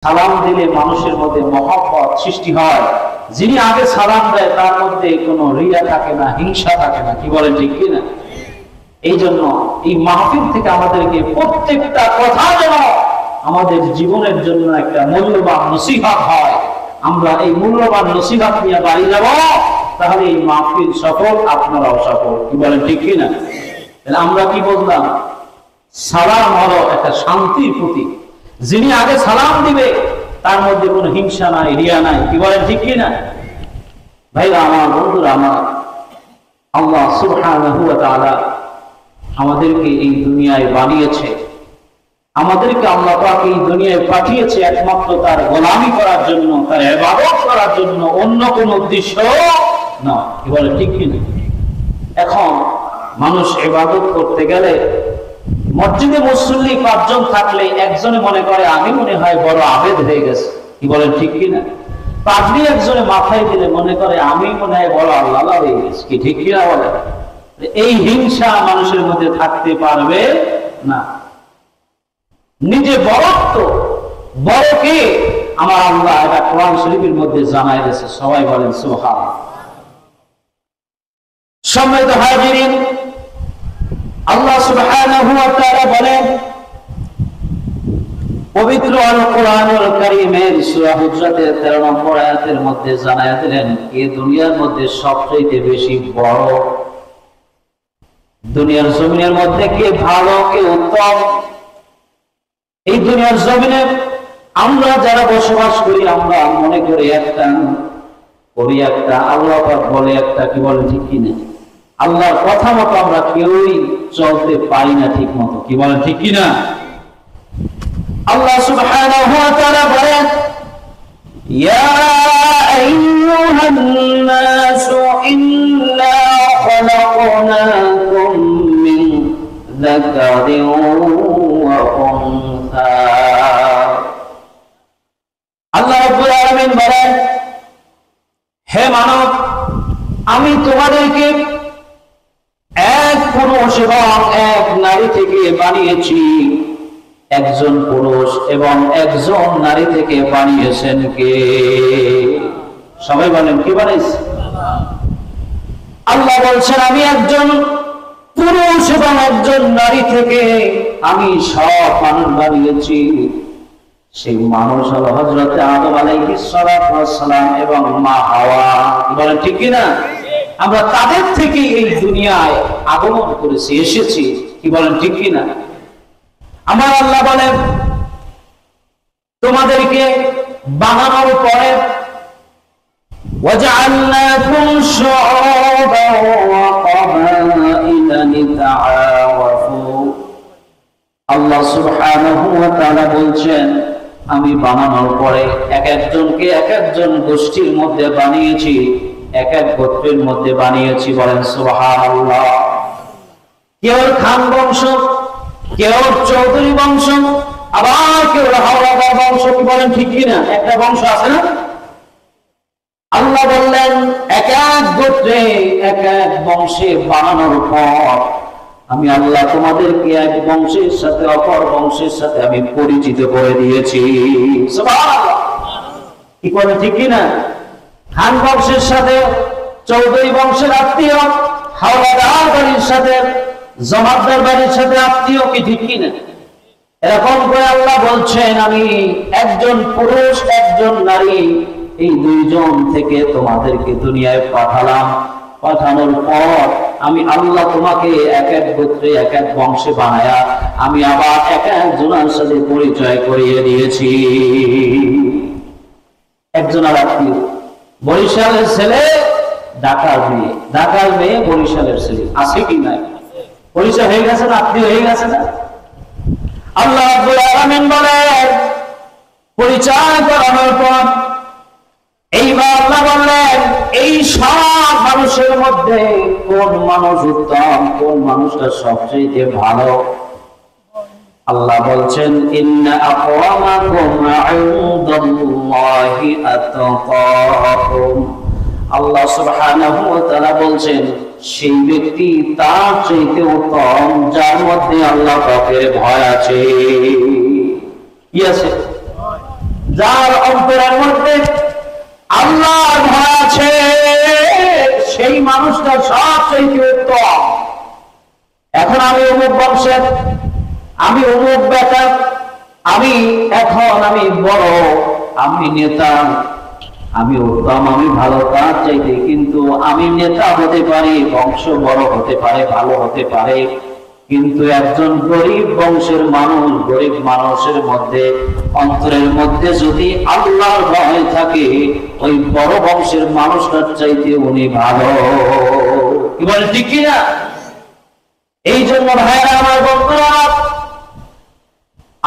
সালাম দিলে মানুষের মধ্যে মহব্বত সৃষ্টি হয়। যিনি আগে সালাম দেয় তার মধ্যে কোনো রিয়া থাকে না, হিংসা থাকে না। কি বলেন ঠিক কি না? এই জন্য এই মাহফিল থেকে আমাদেরকে প্রত্যেকটা কথা যেন আমাদের জীবনের জন্য একটা মূল্যবান নসিহত হয়। আমরা এই মূল্যবান নসিহত নিয়ে বাড়ি যাব, তাহলে এই মাহফিল সফল, আপনারাও সফল। কি বলেন ঠিক কি না? আমরা কি বললাম? সালাম হলো একটা শান্তির প্রতীক। যিনি আগে সালাম দিবে তার মধ্যে কোনো হিংসা নাই, রিয়া নাই। কি বলেন ঠিক কি না? ভাইরা আমার, বন্ধুরা আমার, আল্লাহ সুবহানাহু ওয়া তাআলা আমাদেরকে এই দুনিয়ায় বানিয়েছে, আমাদেরকে আল্লাহ পাক এই দুনিয়ায় পাঠিয়েছে একমাত্র তার গোলামি করার জন্য, তার ইবাদত করার জন্য, অন্য কোনো উদ্দেশ্য নয়। কি বলেন ঠিক কি না? এখন মানুষ ইবাদত করতে গেলে মসজিদে মুসল্লি 5 জন থাকলে একজনে মনে করে আমি মনে হয় বড় আবেদ হয়ে গেছে। কি বলেন ঠিক কি না? পাগড়ি একজনে মাথায় দিলে মনে করে আমি মনে হয় বড় আল্লাহ হয়ে গেছে। কি ঠিক কিনা বলেন? এই হিংসা মানুষের মধ্যে থাকতে পারবে না। নিজে বড়ত্ব, বড়কে আমার আল্লাহ এটা কোরআন শরীফের মধ্যে জানায় দিয়েছে। সবাই বলেন সুবহানাল্লাহ। সম্মানিত হাজিরিন, আল্লাহ সুবহানাহু ওয়া তাআলা বলেন পবিত্র আল কোরআনুল কারীমের সূরা হুজরাতের 13 নম্বর আয়াতের মধ্যে জানায়া দিলেন এই দুনিয়ার মধ্যে সবচেয়ে বেশি বড়, দুনিয়ার জমিনের মধ্যে কে ভালো, কে উত্তম। এই দুনিয়ার জমিনে আমরা যারা বসবাস করি আমরা মনে করি একটা, করি একটা, আল্লাহ পাক বলে একটা। কি বলেন ঠিক কি না? আল্লাহর কথা মতো আমরা কেউই চলতে পারি না ঠিক মতো। কি বলেন ঠিক কি না? আল্লাহ সুবহানাহু ওয়া তাআলা বলেন ইয়া আইয়ুহান নাসু ইন্না খালাকনাকুম মিন যাকারিন ওয়া উনসা। আল্লাহ রাব্বুল আলামিন বলেন হে মানব, আমি তোমাদেরকে এক পুরুষ এবং এক নারী থেকে বানিয়েছি। একজন পুরুষ এবং একজন নারী থেকে বানিয়েছেন কে? সবাই বলেন কি বানিয়েছে? আল্লাহ বলছেন আমি একজন পুরুষ এবং একজন নারী থেকে আমি সব মানুষ বানিয়েছি। সেই মানুষ হলো হযরত আদম আলাইহিস সালাতু ওয়াস সালাম এবং মা হাওয়া। বলেন ঠিক কি না? আমরা তাদের থেকে এই দুনিয়ায় আগমন করেছি, এসেছি। কি বলেন ঠিক কি না? আমার আল্লাহ বলেন তোমাদেরকে বানানোর পরে ওয়াজআলনাকুম শুউবান ওয়া ক্বাবাইলা লিতাআরাফু। আল্লাহ সুবহানাহু ওয়া তাআলা বলছেন আমি বানানোর পরে এক একজনকে এক একজন গোষ্ঠীর মধ্যে বানিয়েছি, এক এক গোত্রের মধ্যে বানিয়েছি। বলেন সুবহানাল্লাহ। কেউ খান বংশ, কেউ চৌধুরী বংশ, আবার কেউ হাওলাদার বংশ। কি বলেন ঠিক কিনা? একটা বংশ আছে না? আল্লাহ বললেন এক এক গোত্রে এক এক বংশে বানানোর পর আমি আল্লাহ তোমাদেরকে এক বংশের সাথে অপর বংশের সাথে আমি পরিচিত করে দিয়েছি। সুবহানাল্লাহ। কি বলেন ঠিক কিনা? খান বংশের সাথে চৌধুরী বংশের আত্মীয়, হাওলাদার বাড়ির সাথে জমাদার বাড়ির সাথে আত্মীয়। কি ঠিক কিনা? এরকম করে আল্লাহ বলছেন আমি একজন পুরুষ একজন নারী এই দুইজন থেকে তোমাদেরকে দুনিয়ায় পাঠালাম। পাঠানোর পর আমি আল্লাহ তোমাকে এক এক গোত্রে এক এক বংশে বানায়া আমি আবার এক একজনের সাথে পরিচয় করিয়ে দিয়েছি। একজনের আত্মীয় বরিশালের ছেলে, ঢাকার মেয়ে, ঢাকার মেয়ে বরিশালের ছেলে। আছে কি নাই? পরিচয় হয়ে গেছে না? আত্মীয় হয়ে গেছে না? আল্লাহ রাব্বুল আলামিন বলেন পরিচয় করানোর পর এইবার আল্লাহ বললেন এই সব মানুষের মধ্যে কোন মানুষ উত্তম, কোন মানুষটা সবচেয়ে ভালো? আল্লাহ বলছেন ইন্না আকরামাকুম ইনদাল্লাহি আতকাকুম। আল্লাহ সুবহানাহু ওয়া তাআলা বলছেন সেই ব্যক্তি তার চাইতে উত্তম যার মধ্যে আল্লাহ পাকের ভয় আছে। কি আছে? যার অন্তরের মধ্যে আল্লাহর ভয় আছে, সেই মানুষটা সবচেয়ে উত্তম। এখন আমি অমুক বংশের, আমি অমুক বেটা, আমি বড়, আমি নেতা, আমি উত্তম, আমি ভালো, তার চাইতে কিন্তু আমি নেতা হতে পারি, বংশ বড় হতে পারে, ভালো হতে পারে, কিন্তু একজন গরিব বংশের মানুষ, গরিব মানুষের মধ্যে অন্তরের মধ্যে যদি আল্লাহর ভয় থাকে, ওই বড় বংশের মানুষটার চাইতে উনি ভালো। কি বলে ঠিক কিনা? এই জন্য ভাইরা আমার বন্ধুরা,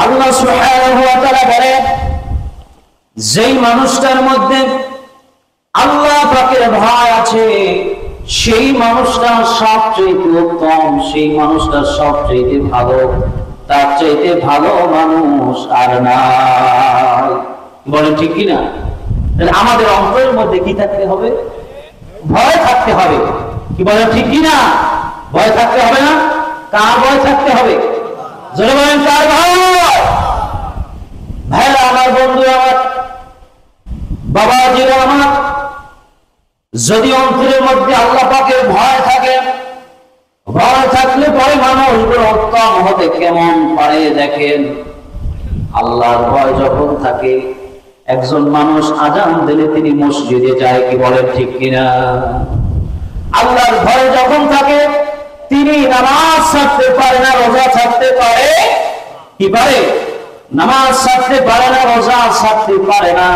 আল্লাহ সুবহানাহু ওয়া তাআলা বলেন, যেই মানুষটার মধ্যে আল্লাহ পাকের ভয় আছে, সেই মানুষটা সবচেয়ে উত্তম, সেই মানুষটা সবচেয়ে ভালো, তার চাইতে ভালো মানুষ আর নাই। বলে ঠিক কিনা? তাহলে আমাদের অন্তরের মধ্যে কি থাকতে হবে? ভয় থাকতে হবে। কি বলে ঠিক কিনা? ভয় থাকতে হবে না? কার ভয় থাকতে হবে? জোরে বলেন, কার ভয়? ভাইরা আমার, বন্ধু আমার, বাবাজিরা আমার, যদি অন্তরের মধ্যে আল্লাহ পাকের ভয় থাকে, ভয় থাকলে পরে মানুষগুলো উত্তম হতে কেমন পারে দেখেন। আল্লাহর ভয় যখন থাকে, একজন মানুষ আজান দিলে তিনি মসজিদে যায়। কি বলেন ঠিক কিনা? আল্লাহর ভয় যখন থাকে, তিনি নামাজ ছাড়তে পারে না, রোজা ছাড়তে পারে। কি পারে? নামাজ ছাড়তে পারে না, রোজা ছাড়তে পারে না।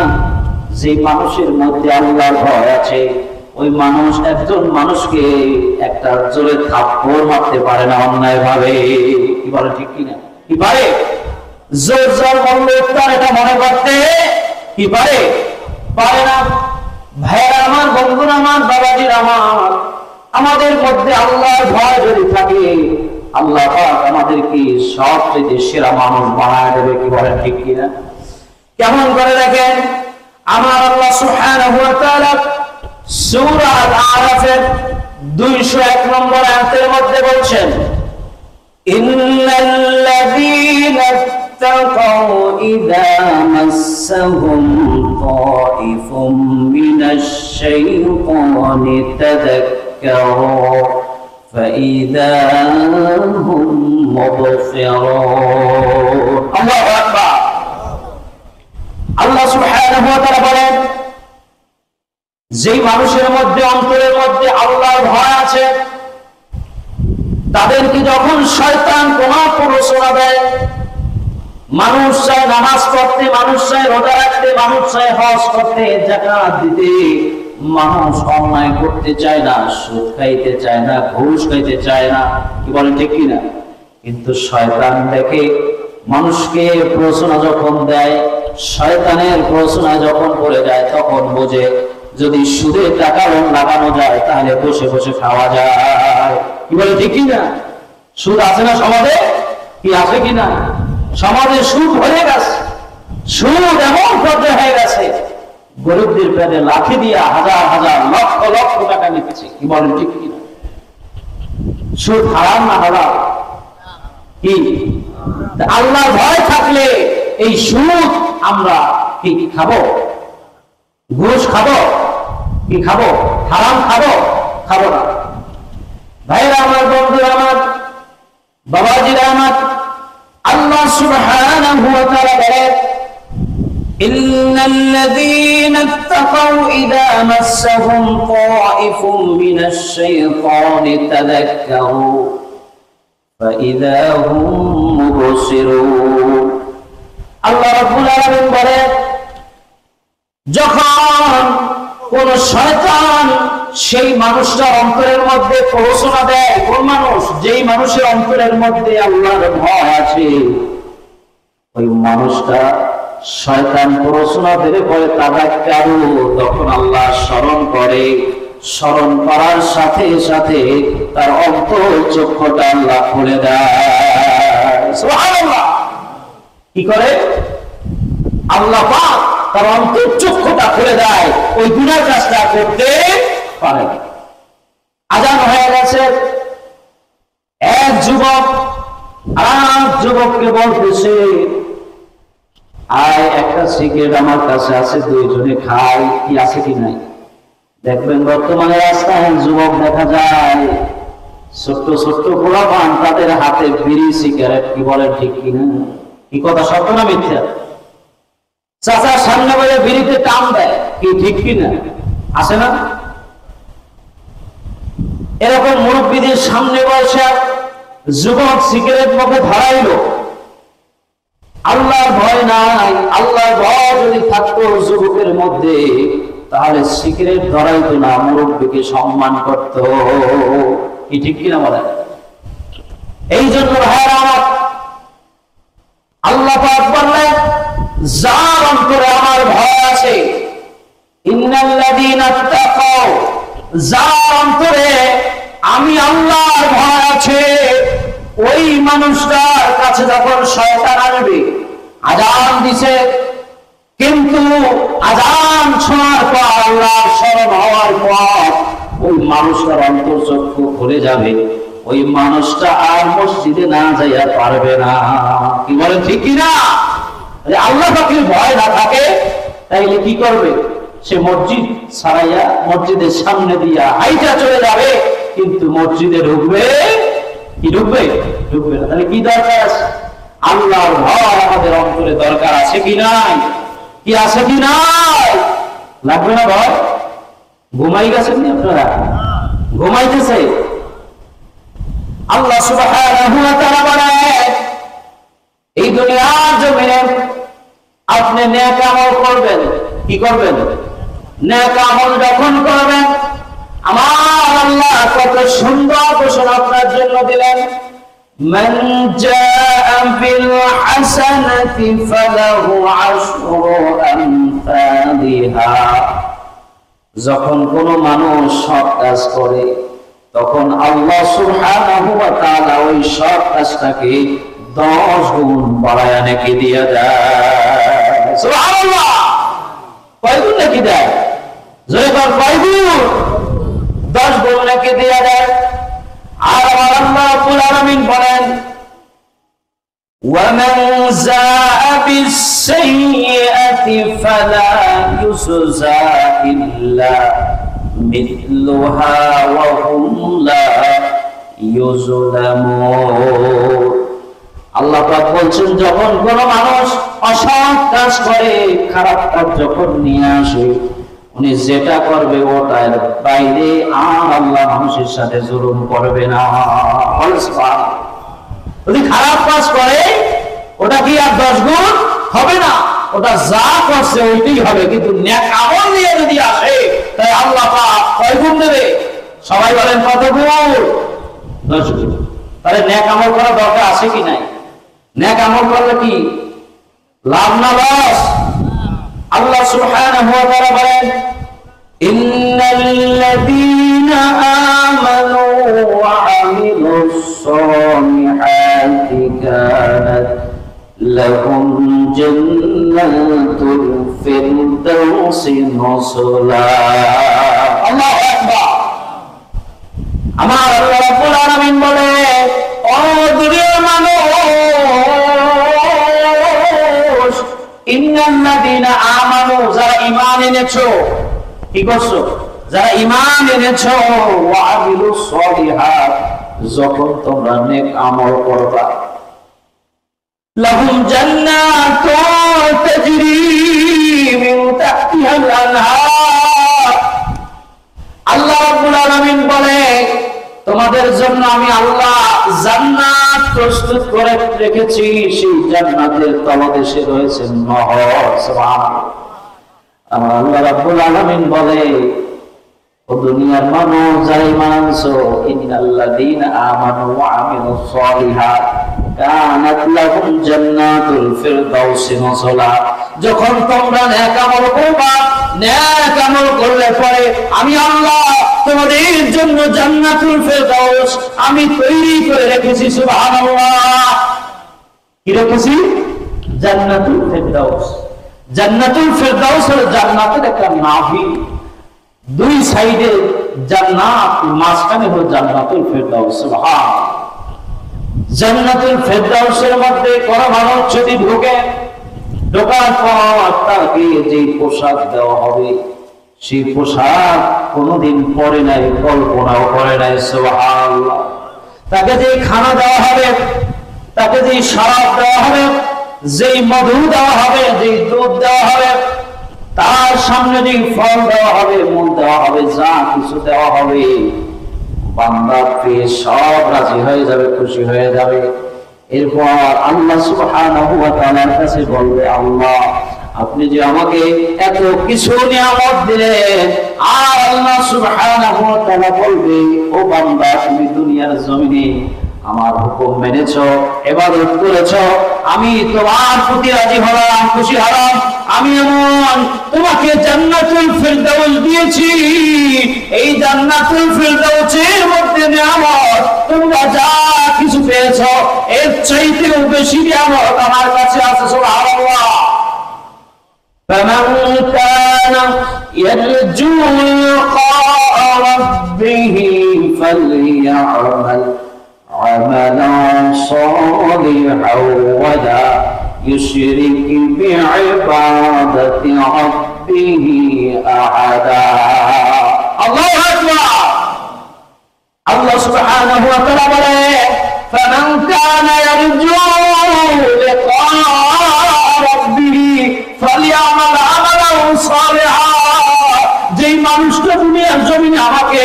যে মানুষের মধ্যে আল্লাহর ভয় আছে, ওই মানুষ একজন মানুষকে একটা জোরে থাপ্পড় মারতে পারে না অন্যায় ভাবে। কি বলে ঠিক কিনা? কি পারে? জোর জোর বললে তার এটা মনে করতে কি পারে? পারে না। ভাইরা আমার, বন্ধুরা আমার, বাবাজির আমার, আমাদের মধ্যে আল্লাহর ভয় যদি থাকে, আল্লাহ পাক আমাদেরকে সবচেয়ে সেরা মানুষ বানায় দেবে। কি বলেন ঠিক কিনা? কেমন করে দেখেন, আমার আল্লাহ সুবহানাহু ওয়া তাআলা সূরা আল-আরাফের 201 নম্বর আয়াতের মধ্যে বলছেন, ইন্নাল্লাযীনা ইত্তাকাউ ইযা মাসসাহুম তাঈফুম মিনাশ শাইতানি তাযাক্কারু ফাইযা হুম মুবসিরুন। আল্লাহু আকবার। আল্লাহ সুবহানাহু ওয়া তাআলা বলেন, যেই মানুষের মধ্যে অন্তরের মধ্যে আল্লাহর ভয় আছে, তাদেরকে যখন শয়তান কোন প্ররোচনা দেয়, মানুষ চায় নামাজ পড়তে, মানুষ চায় রোজা রাখতে, মানুষ চায় হজ করতে, যাকাত দিতে, মানুষ অন্যায় করতে চায় না, সুদ খাইতে চায় না, ঘুষ খাইতে চায় না। কি বলেন ঠিক কিনা? কিন্তু শয়তান দেখে মানুষকে প্ররোচনা যখন দেয়, শয়তানের প্ররোচনায় যখন পড়ে যায়, তখন বোঝে যদি সুদের টাকা লাগানো যায় তাহলে বসে বসে খাওয়া যায়। কি বলে ঠিক কিনা? সুদ আছে না সমাজে? কি আছে কিনা? সমাজে সুদ হয়ে গেছে, সুদ এমন পর্যায়ে হয়ে গেছে, গরিবদের পেটে লাঠি দিয়া হাজার হাজার লক্ষ লক্ষ টাকা নিতেছে। কি বলেন ঠিক কিনা? সুদ হারাম না হারাম? কি আল্লাহর ভয় থাকলে এই সুদ আমরা কি খাবো? ঘুষ খাবো? কি খাবো? হারাম খাবো? খাবো না। ভাইরা আমার, বন্ধুরা আমার, বাবাজিরা আমার, আল্লাহ সুবহানাহু ওয়া তাআলা বলেন, ইন্নাল্লাযীনা ইত্তাকাউ ইযা মাসসাহুম তাঈফুম মিনাশ শাইতানি তাযাক্কারু ফাইযা হুম মুবসিরুন। আল্লাহ রাব্বুল আলামিন বলেন, যখন কোন শয়তান সেই মানুষটার অন্তরের মধ্যে প্ররোচনা দেয়, কোন মানুষ? যেই মানুষের অন্তরের মধ্যে আল্লাহর ভয় আছে, ওই মানুষটা শয়তান প্ররোচনা দিলে পরে তাযাক্কারু, তখন আল্লাহ স্মরণ করে, স্মরণ করার সাথে সাথে তার অন্তর চক্ষুটা আল্লাহ খুলে দেয়। সুবহানাল্লাহ। কি করে? আল্লাহ পাক তার অন্তর চক্ষুটা খুলে দেয়, ওই গুনার কাজটা করতে পারে। আজান হয়ে গেছে, এক যুবক আর যুবককে বলতেছে, আয় একটা সিগারেট আমার কাছে আছে, দুইজনে খাই, কি আছে কি নাই? দেখবেন বর্তমানে রাস্তায় যুবক দেখা যায়, ছোট্ট ছোট্ট পোলাপান, তাদের হাতে বিড়ি সিগারেট। কি বলেন ঠিক কিনা? কি কথা সত্য না মিথ্যা? চাচার সামনে বলে বিড়িতে টান দেয়, কি ঠিক কিনা? আসে না? এরকম মুরব্বীদের সামনে বসে যুবক সিগারেট মুখে ধরাইলো। আল্লাহর ভয় নাই। আল্লাহর ভয় যদি থাকতো যুবকের মধ্যে, তাহলে সিগারেট ধরাইতো না, মুরব্বীকে সম্মান করত। কি ঠিক কিনা বলেন? এই জন্য ভাইরা আমার, আল্লাহ পাক বললেন, যার অন্তরে আমার ভয় আছে, ইন্নাল্লাযীনা তাকাও, যার অন্তরে আমি আল্লাহর ভয় আছে, ওই মানুষটার কাছে যখন শয়তান আসবে, আযান দিছে কিন্তু আযান শোনার পর, আল্লাহর স্মরণ হওয়ার পর ওই মানুষটার অন্তর্চক্ষু খুলে যাবে, ওই মানুষটা আর মসজিদে না যাইয়া পারবে না। কি বলেন ঠিক কিনা? আল্লাহ পাকের ভয় না থাকে, তাইলে কি করবে? সে মসজিদ ছাড়াইয়া মসজিদের সামনে দিয়া হাইটা চলে যাবে, কিন্তু মসজিদে ঢুকবে কি? ঢুকবে না। তাহলে কি দরকার আছে? আল্লাহর ভয় আমাদের অন্তরে দরকার আছে কি নাই? কি আছে কি নাই? লাগবে না ভয়? ঘুমাই গেছেন আপনারা? ঘুমাইতেছে? আল্লাহ সুবহানাহু ওয়া তাআলা বলেন, এই দুনিয়ার জমিনে আপনি নেক আমল করবেন। কি করবেন? নেক আমল যখন করবেন, আমার আল্লাহ কত সুন্দর ঘোষণা আপনার জন্য দিলেন, মান জাআ বিল হাসানাতি ফালাহু আশরু আমসালিহা। যখন কোন মানুষ সৎ কাজ করে, তখন আল্লাহ সুবহানাহু ওয়া তাআলা ওই সৎ কাজটাকে 10 গুণ বাড়ায়া নেকি দিয়ে দেয়। সুবহানাল্লাহ! কয় গুণ নেকি দেয়? জোরে বল, কয় গুণ? 10 গুণ নেকি দিয়ে দেয়। আর আমার আল্লাহ রাব্বুল আলামিন বলেন, وَمَنْ جَاءَ بِالسَّيِّئَةِ فَلَا يُجْزَى إِلَّا مِثْلُهَا وَهُمْ لَا يُظْلَمُونَ। আল্লাহ পাক বলছেন, যখন কোন মানুষ অসৎ কাজ করে, খারাপ কাজ যখন নিয়ে আসে, উনি যেটা করবে ওটার বাইরে আর আল্লাহ মানুষের সাথে জুলুম করবে না। যদি খারাপ কাজ করে, ওটা কি আর 10 গুণ হবে না? ওটা যা করছে ওইটাই হবে। কিন্তু নেক আমল নিয়ে যদি আসে, তাই আল্লাহ পাক কয় গুণ দেবে? সবাই বলেন কত গুণ? 10 গুণ। তাহলে নেক আমল করা দরকার আছে কি নাই? নেক আমল করলে কি লাভ না লস? আল্লাহ সুবহানাহু ওয়া তাআলা বলেন, ইন্নাল্লাযীনা আমানু ওয়া আমিলুস সালিহাতি কানাত লাহুম জান্নাতুল ফিরদাউসি নুজুলা। আল্লাহু আকবার। আমার আল্লাহ রাব্বুল আলামিন বলে, ও দুনিয়ার মানুষ, ইন্নাল্লাযীনা আমানু, যারা ঈমান এনেছো, কি করছো? যারা ঈমান এনেছো, ওয়া আমিলুস সালিহাত, যখন তোমরা নেক আমল করবা, লাহুম জান্নাতুন তাজরি মিন তাহতিহাল আনহার। আল্লাহ রাব্বুল আলামিন বলে, তোমাদের জন্য আমি আল্লাহ জান্নাত প্রস্তুত করে রেখেছি, সেই জান্নাতের তলদেশে রয়েছে নহর। সুবহানাল্লাহ। আমার আল্লাহ রাব্বুল আলামিন বলে, ও দুনিয়ার মানুষ যারা ঈমান আনছো, ইন্নাল্লাযীনা আমানু ওয়া আমিলুস সালিহাত কানাত লাহুম জান্নাতুল ফিরদাউসি নুজুলা। যখন তোমরা নেক আমল করবা, নেক আমল করলে পরে আমি আল্লাহ তোমাদের জন্য জান্নাতুল ফিরদাউস আমি তৈরি করে রেখেছি। সুবহানাল্লাহ। কি রেখেছি? জান্নাতুল ফিরদাউস। জান্নাতুল ফিরদাউস হলো জান্নাতের একটা নাভি, দুই সাইডে জান্নাত, মাঝখানে হলো জান্নাতুল ফিরদাউস। সুবহানাল্লাহ। জান্নাতুল ফিরদাউসের মধ্যে কোন মানুষ যদি ঢোকে, ঢোকার পর তাকে যে পোশাক দেওয়া হবে, সেই পোশাক কোনোদিন পরে নাই, কল্পনাও করে নাই। সুবহানাল্লাহ। তাকে যে খানা দেওয়া হবে, তাকে যে শরাব দেওয়া হবে, যেই মধু দেওয়া হবে, যেই দুধ দেওয়া হবে, তার সামনে যে ফল দেওয়া হবে, মূল দেওয়া হবে, যা কিছু দেওয়া হবে, বান্দা পেয়ে সব রাজি হয়ে যাবে, খুশি হয়ে যাবে। এরপর আল্লাহ সুবহানাহু ওয়া তাআলার কাছে বলবে, আল্লাহ আপনি যে আমাকে এত কিছু নিয়ামত দিলেন। আর আল্লাহ সুবহানাহু ওয়া তাআলা বলবে, ও বান্দা তুমি দুনিয়ার জমিনে আমার হুকুম মেনেছো, ইবাদত করেছো, আমি তোমার প্রতি রাজি হলাম, খুশি হলাম। আমি এমন তোমাকে জান্নাতুল ফিরদাউস দিয়েছি, এই জান্নাতুল ফিরদাউসের মধ্যে নিয়ামত তোমরা যা কিছু পেয়েছো এর চাইতেও বেশি নিয়ামত আমার কাছে আছে। সুবহানাল্লাহ। فمن كان يرجو لقاء ربه فليعمل عملا صالحا ولا يشرك بعبادة ربه أحدا. الله أكبر. الله سبحانه وتعالى فمن كان يرجو لقاء ربه فليعمل عملا صالحا. যেই মানুষটা দুনিয়ার জমিনে আমাকে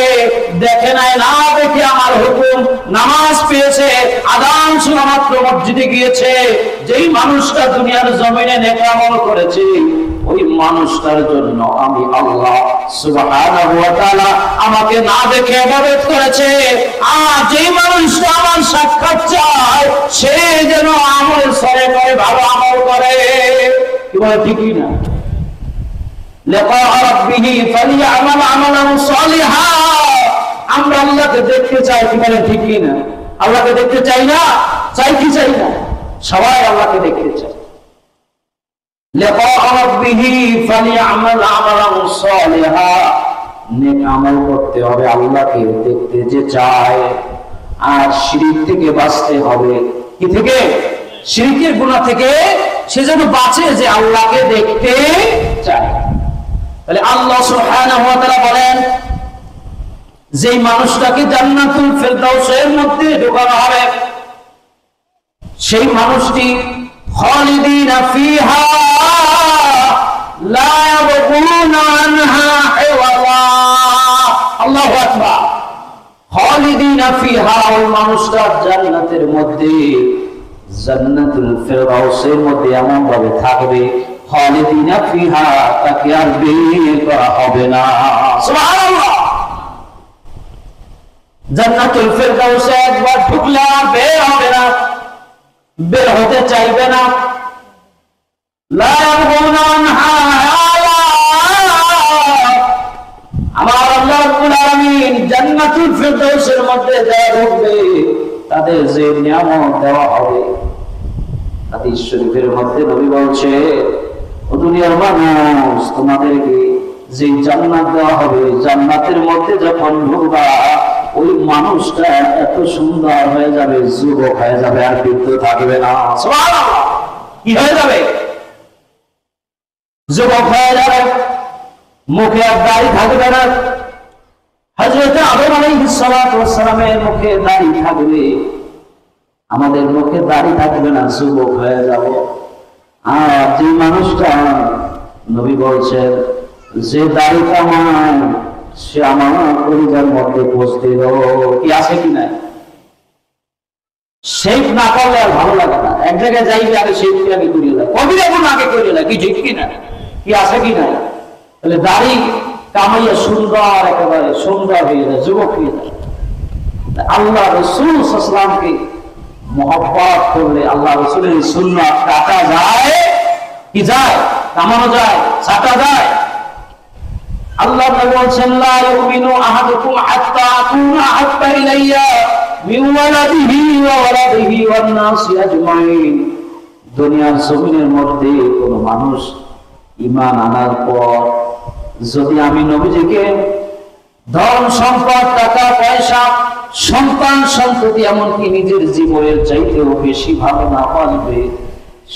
দেখে নাই, না দেখে আমার হুকুম নামাজ পেয়েছে, আযান শোনা মাত্র মসজিদে গিয়েছে, যেই মানুষটা দুনিয়ার জমিনে নেক আমল করেছে, ওই মানুষটার জন্য আমি আল্লাহ সুবহানাহু ওয়া তাআলা আমাকে না দেখে ইবাদত করেছে। আর যেই মানুষটা আমার সাক্ষাৎ চায়, সে যেন আমল সরে করে, ভালো আমল করে। কি বলে, ঠিকই না? লিকা রাব্বিহি ফালিয়ামাল আমালান সালিহা। আমরা আল্লাহকে দেখতে চাই, কি বলে, ঠিক কি না? আল্লাহকে দেখতে চাই না? চাই কি চাই না? সবাই আল্লাহকে দেখতে চায়। লিকা রাব্বিহি ফালিয়ামাল আমালান সালিহা। নেক আমল করতে হবে আল্লাহকে দেখতে যে চায়। আর শিরক থেকে বাঁচতে হবে। কি থেকে? শিরকের গুনাহ থেকে সে যেন বাঁচে, যে আল্লাহকে দেখতে চায়। তাহলে আল্লাহ সুবহানাহু ওয়া তাআলা বলেন, যেই মানুষটাকে জান্নাতুল ফিরদাউসের মধ্যে ঢোকানো হবে, সেই মানুষটি খালিদিনা ফিহা লা ইয়াবগুনা আনহা হিওয়ালা। আল্লাহু আকবার। খালিদিনা ফিহা, ওই মানুষটা জান্নাতের মধ্যে, জান্নাতুল ফিরদাউসের মধ্যে এমন ভাবে থাকবে, খালিদিনা ফিহা, তাকে আর বের করা হবে না। সুবহানাল্লাহ। জান্নাতুল ফিরদাউসে একবার ঢুকলে আর বের হবে না, বের হতে চাইবে না। লা ইয়াবগুনা আনহা হিওয়ালা। আমার আল্লাহ রাব্বুল আলামিন জান্নাতুল ফিরদাউসের মধ্যে যারা ঢুকবে, তাদের যে নিয়ামত দেওয়া হবে, হাদিস শরীফের মধ্যে নবী বলছে, ও দুনিয়ার মানুষ, তোমাদেরকে যে জান্নাত দেওয়া হবে, জান্নাতের মধ্যে যখন ঢুকবা, ওই মানুষটা এত সুন্দর হয়ে যাবে, যুবক হয়ে যাবে, আর বৃদ্ধ থাকবে না। সুবহানাল্লাহ। কি হয়ে যাবে? যুবক হয়ে যাবে, মুখে আর দাড়ি থাকবে না। হযরত আদম আলাইহিস সালাতু ওয়াস সালামের মুখে দাড়ি থাকবে, আমাদের মুখে দাড়ি থাকবে না, যুবক হয়ে যাব। আর যে মানুষটা, নবী বলছেন, যে দাড়ি কামায়, সে আমার পরিবার মধ্যে পৌঁছতে দেব। কি আছে কি নাই? শেখ না করলে আর ভালো লাগে না। এক জায়গায় যাইবে, আগে শেখকে আগে করিয়ে দেয়, কবিরা গুণ আগে করিয়ে দেয়। কি ঠিক কি না? কি আছে কি নাই? তাহলে দাড়ি কামাইয়া সুন্দর, একেবারে সুন্দর হয়ে যায়, যুবক হয়ে যায়। আল্লাহ রাসূল সাল্লাল্লাহু আলাইহি ওয়াসাল্লামকে মহব্বত করলে আল্লাহ রাসূলের সুন্নাত কাটা যায় কি যায়? কামানো যায়, ছাটা যায়। আল্লাহ নবী বলেন, লা ইউমিনু আহাদুকুম হাত্তা আকুনা আহাব্বা ইলাইয়া মিন ওয়ালাদিহি ওয়া ওয়ালাদিহি ওয়ান নাসি আজমাইন। দুনিয়ার জমিনের মধ্যে কোন মানুষ ঈমান আনার পর যদি আমি নবীজিকে ধন সম্পদ, টাকা পয়সা, সন্তান সন্ততি, এমনকি নিজের জীবনের চাইতেও বেশি ভালো না বাসবে,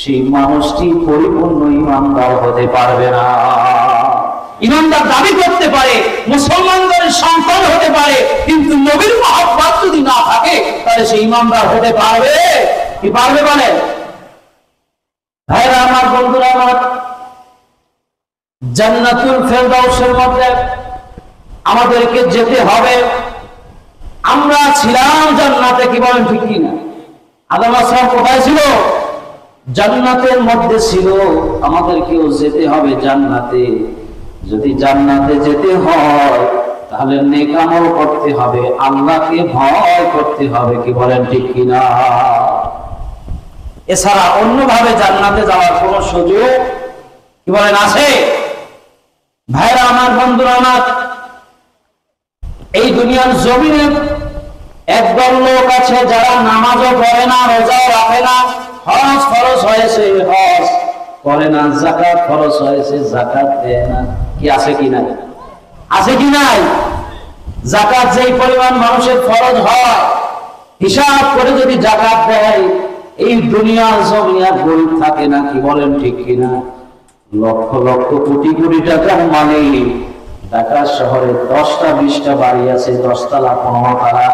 সেই মানুষটি পরিপূর্ণ ইমানদার হতে পারবে না। ইমানদার দাবি করতে পারে, মুসলমানদের সন্তান হতে পারে, কিন্তু নবীর মহব্বত যদি না থাকে তাহলে সে ইমানদার হতে পারবে কি পারবে বলেন? ভাইরা আমার, বন্ধুরা আমার, জান্নাতুল ফেরদাউসের মধ্যে আমাদেরকে যেতে হবে। আমরা ছিলাম জান্নাতে, কি বলেন ঠিক কিনা? আদম আলাইহিস সালাম কোথায় ছিল? জান্নাতের মধ্যে ছিল। আমাদেরকেও যেতে হবে জান্নাতে। যদি জান্নাতে যেতে হয় তাহলে নেক আমল করতে হবে, আল্লাহকে ভয় করতে হবে, কি বলেন ঠিক কিনা? এছাড়া অন্যভাবে জান্নাতে যাওয়ার কোন সুযোগ, কি বলেন, আছে? ভাইরা আমার, বন্ধুরা আমার, এই দুনিয়ার জমিনে একদল লোক আছে যারা নামাজও পড়ে না, রোজাও রাখে না, হজ ফরজ হয়েছে হজ করে না, যাকাত ফরজ হয়েছে যাকাত দেয় না। কি আছে কি নাই? আছে কি নাই? যাকাত যেই পরিমাণ মানুষের ফরজ হয়, হিসাব করে যদি যাকাত দেয়, এই দুনিয়ার জমিনে আর গরিব থাকে না, কি বলেন ঠিক কিনা? লক্ষ লক্ষ কোটি কোটি টাকার মালিক, ঢাকা শহরে 10টা 20টা বাড়ি আছে, 10 তলা 15 তলা,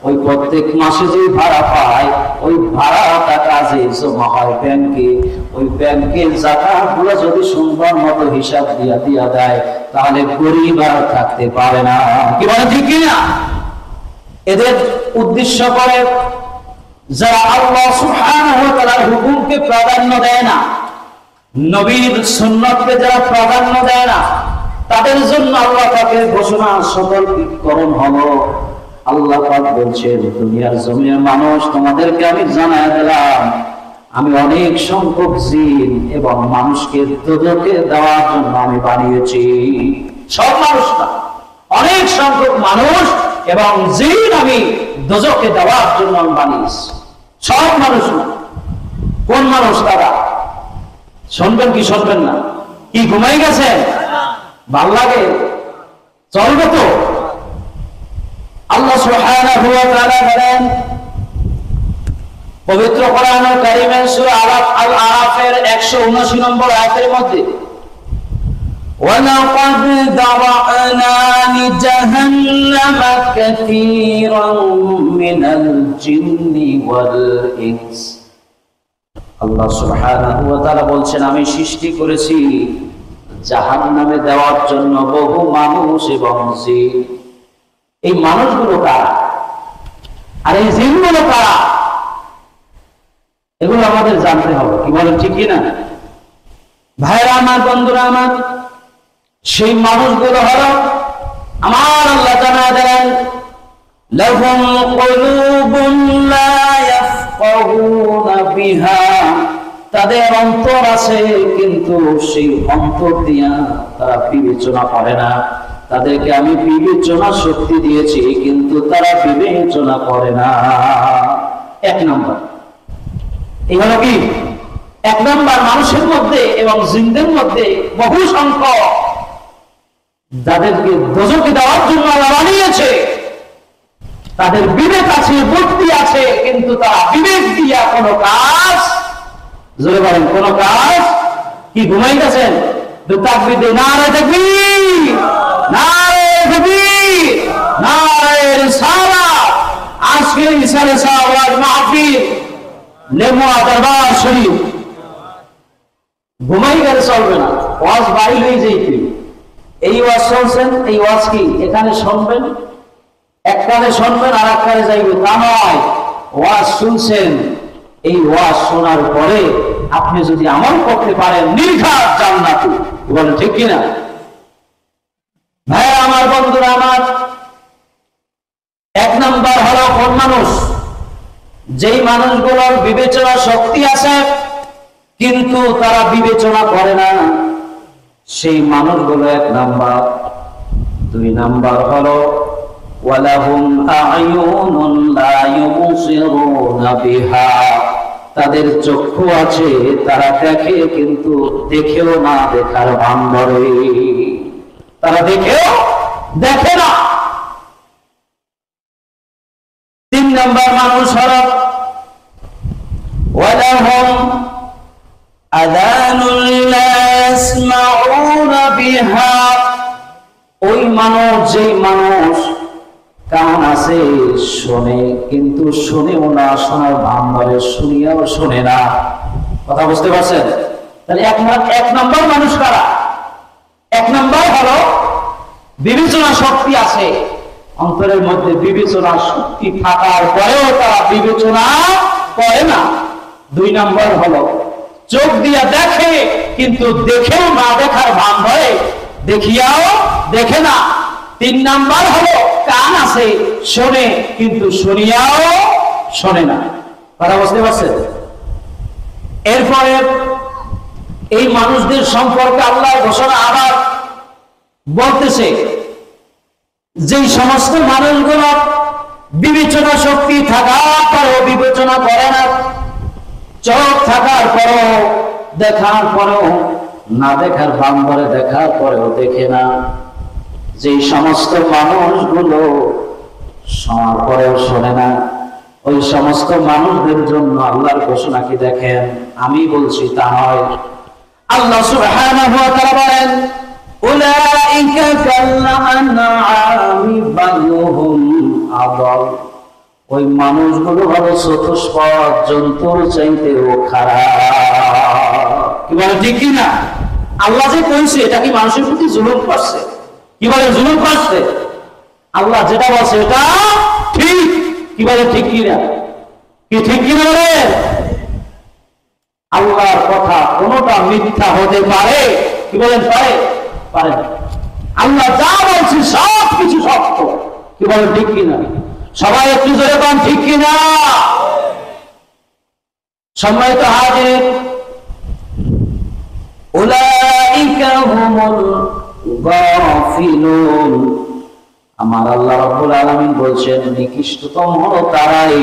ওই প্রত্যেক মাসে যে ভাড়া পায়, ওই ভাড়া টাকা যে জমা হয় ব্যাংকে, ওই ব্যাংকের যাকাত গুলো যদি সুন্দর মতো হিসাব দিয়া দেয় তাহলে গরিব আর থাকতে পারে না, কি বলেন ঠিক কিনা? এদের উদ্দেশ্য করে যারা আল্লাহ সুবহানাহু ওয়া তাআলার হুকুমকে প্রাধান্য দেয় না, নবীর সুন্নতকে যারা প্রাধান্য দেয় না, তাদের জন্য আল্লাহ পাকের ঘোষণা সতর্কীকরণ হলো। আল্লাহ পাক বলছেন, দুনিয়ার জমিনের মানুষ, তোমাদেরকে আমি জানায় দিলাম, আমি অনেক সংখ্যক জিন এবং মানুষকে দোজখে দেওয়ার জন্য আমি বানিয়েছি। সব মানুষ না, অনেক সংখ্যক মানুষ এবং জিন আমি দোজখে দেওয়ার জন্য আমি বানিয়েছি। সব মানুষ না। কোন মানুষ তারা? শুনবেন কি শুনবেন না? কি ঘুমাই গেছেন? ভাল লাগে? চলবে তো? আল্লাহ সুবহানাহু ওয়া তাআলা বলেন পবিত্র কোরআনুল কারীমের সূরা আল-আরাফের 179 নম্বর আয়াতের মধ্যে, ওয়ালাকাদ দারা'না লিজাহান্নামা কাসীরান মিনাল জিন্নি ওয়াল ইনস। আল্লাহ সুবহানাহু ওয়া তাআলা বলছেন, আমি সৃষ্টি করেছি জাহান্নামে দেওয়ার জন্য বহু মানুষ এবং জিন। এই মানুষগুলো কারা আর এই জিনগুলো কারা, এগুলো আমাদের জানতে হবে, কি বলেন ঠিক কিনা? ভাইরা আমার, বন্ধুরা আমার, সেই মানুষগুলো হলো, আমার আল্লাহ জানায় দেন, লাহুম কুলুবুন লা ইয়াফকাহুনা বিহা, তাদের অন্তর আছে কিন্তু সেই অন্তর দিয়া তারা বিবেচনা করে না। তাদেরকে আমি বিবেচনা শক্তি দিয়েছি কিন্তু তারা বিবেচনা করে না। 1 নম্বর, এই হলো কি? 1 নম্বর, মানুষের মধ্যে এবং জিনদের মধ্যে বহু সংখ্যক যাদেরকে দোজখে দেওয়ার জন্য আল্লাহ বানিয়েছে, তাদের বিবেক আছে, বুদ্ধি আছে, কিন্তু তারা বিবেক দিয়া কোনো কাজ, জোরে বলেন, কোন কাজ, কি ঘুমাই গেছেন? তাকবীর দেন, নারে তাকবীর, নারে তাকবীর, নারে রিসালাত। আজকে রিসালাত সাওয়াজ মাহফিল লেমুয়া দরবার শরীফ, ঘুমাই গেলে চলবে না, ওয়াজ বাড়ি হয়ে যাইতে। এই ওয়াজ শুনছেন, এই ওয়াজ কি এখানে শুনবেন, এক কানে শুনবেন আর এক কানে যাইবে, তা নয়। ওয়াজ শুনছেন, এই ওয়াজ শোনার পরে আপনি যদি আমল করতে পারেন, নির্ঘাত জান্নাত, বলেন ঠিক কিনা? ভাই আমার, বন্ধুরা আমার, 1 নম্বর হলো কোন মানুষ? যেই মানুষগুলোর বিবেচনা শক্তি আছে কিন্তু তারা বিবেচনা করে না, সেই মানুষগুলো 1 নম্বর। 2 নম্বর হলো ওয়ালাহুম আ'য়ুনুন লা ইউবসিরুনা বিহা, তাদের চক্ষু আছে, তারা দেখে কিন্তু দেখেও না দেখার ভান ধরে, তারা দেখেও দেখে না। 3 নম্বর মানুষ হলো ওয়ালাহুম আযানুল লা ইয়াসমাউনা বিহা, ওই মানুষ যেই মানুষ কান আছে শোনে কিন্তু শোনেও না, শোনার ভান ধরে, শুনিয়াও শোনে না। কথা বুঝতে পারছেন? তাহলে এক নম্বর মানুষ কারা? এক নম্বর হলো বিবেচনা শক্তি আছে অন্তরের মধ্যে, বিবেচনা শক্তি থাকার পরেও তারা বিবেচনা করে না। দুই নম্বর হলো চোখ দিয়া দেখে কিন্তু দেখেও না দেখার ভান ধরে, দেখিয়াও দেখে না। তিন নাম্বার হলো কান আছে শোনে কিন্তু শুনিয়াও শোনে না। কথা বুঝতে পারছেন? এরপরে এই মানুষদের সম্পর্কে আল্লাহ ঘোষণা আবার বলতেছে, যেই সমস্ত মানুষগুলো বিবেচনা শক্তি থাকার পরেও বিবেচনা করে না, চোখ থাকার পরেও দেখার পরেও না দেখার ভান ধরে, দেখার পরেও দেখে না, যে সমস্ত মানুষগুলো শোনার পরেও শোনে না, ওই সমস্ত মানুষদের জন্য আল্লাহর ঘোষণা কি দেখেন? আমি বলছি তা নয়। আল্লাহ সুবহানাহু ওয়া তাআলা বলেন, উলাইকা কাল-আনআমি বাল হুম আদাল, ওই মানুষগুলো হলো চতুষ্পদ জন্তুর চাইতেও খারাপ। কি বলে ঠিক কি না? আল্লাহ যে কইছে এটা কি মানুষের প্রতি জুলুম করছে? কি বলে জুলুম করছে? আল্লাহ যেটা বলছে এটা ঠিক। কি বলে ঠিক কি না? কি ঠিক কি না বলে? আল্লাহর কথা কোনটা মিথ্যা হতে পারে? কি বলেন পারে? পারে না। আল্লাহ যা বলছে সব কিছু সত্য। কি বলেন ঠিক কি না? সবাই একটু জোরে বলেন ঠিক কি না? সম্মানিত হাজির, উলাইকা হুমুল গাফিলুন, আমার আল্লাহ রাব্বুল আলামিন বলছেন নিকৃষ্টতম হলো তারাই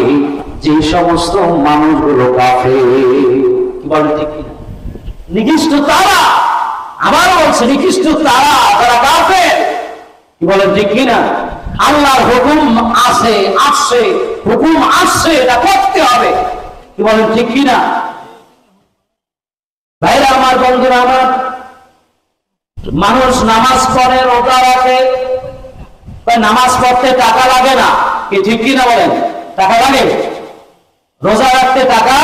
যে সমস্ত মানুষগুলো কাফের। কি বলেন ঠিক কি না? নিকৃষ্ট তারা, আবার বলছে নিকৃষ্ট তারা যারা কাফের। কি বলেন ঠিক কি না? আল্লাহর হুকুম আছে, আসছে, হুকুম আসছে, এটা করতে হবে। কি বলেন ঠিক কি না? ভাইরা আমার, বন্ধুরা আমার, মানুষ নামাজ পড়ে, রোজা রাখে, নামাজ পড়তে টাকা লাগে না। কি ঠিক কি না বলেন? টাকা লাগে? রোজা রাখতে টাকা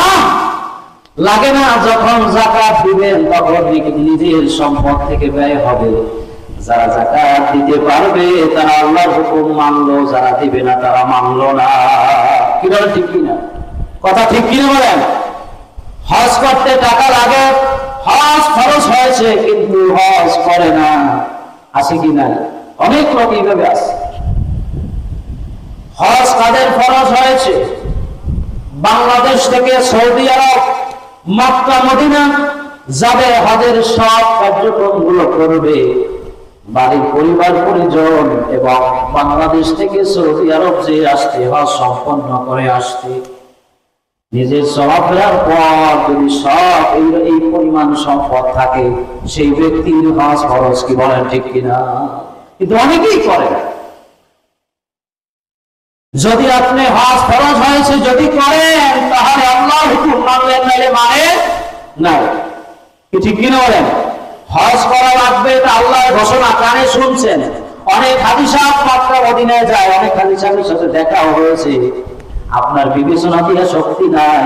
লাগে না। যখন যাকাত দিবেন তখন নিজের সম্পদ থেকে ব্যয় হবে। যারা যাকাত দিতে পারবে তারা আল্লাহর হুকুম মানলো, যারা দিবে না তারা মানলো না। কি বলেন ঠিক কি না? কথা ঠিক কি না বলেন? হজ করতে টাকা লাগে, হজ খরচ হয়েছে কিন্তু হজ করে না, আছে কি না? অনেক লোক এইভাবে আছে। হজ কাদের খরচ হয়েছে? বাংলাদেশ থেকে সৌদি আরব, মক্কা, মদিনা যাবে, হজের সব কার্যক্রম গুলো করবে, বাড়ির পরিবার পরিজন এবং বাংলাদেশ থেকে সৌদি আরব যে আসতে, হজ সম্পন্ন করে আসতে, নিজের চলাফেরার পর যদি সব এই পরিমাণ সম্পদ থাকে, সেই ব্যক্তির হজ খরচ কি বলেন ঠিক কিনা? কিন্তু অনেকেই করে না। যদি আপনি হজ খরচ হয়েছে যদি করেন তাহলে আল্লাহর হুকুম মানলেন, নাইলে মানে নাই। কি ঠিক কিনা বলেন? হজ করা লাগবে, এটা আল্লাহর ঘোষণা, কানে শুনছেন। অনেক হাজী সাহেব মক্কা মদিনায় যায়, অনেক হাজী সাহেবের সাথে দেখা হয়েছে। আপনার বিবেচনা দিয়া শক্তি নাই,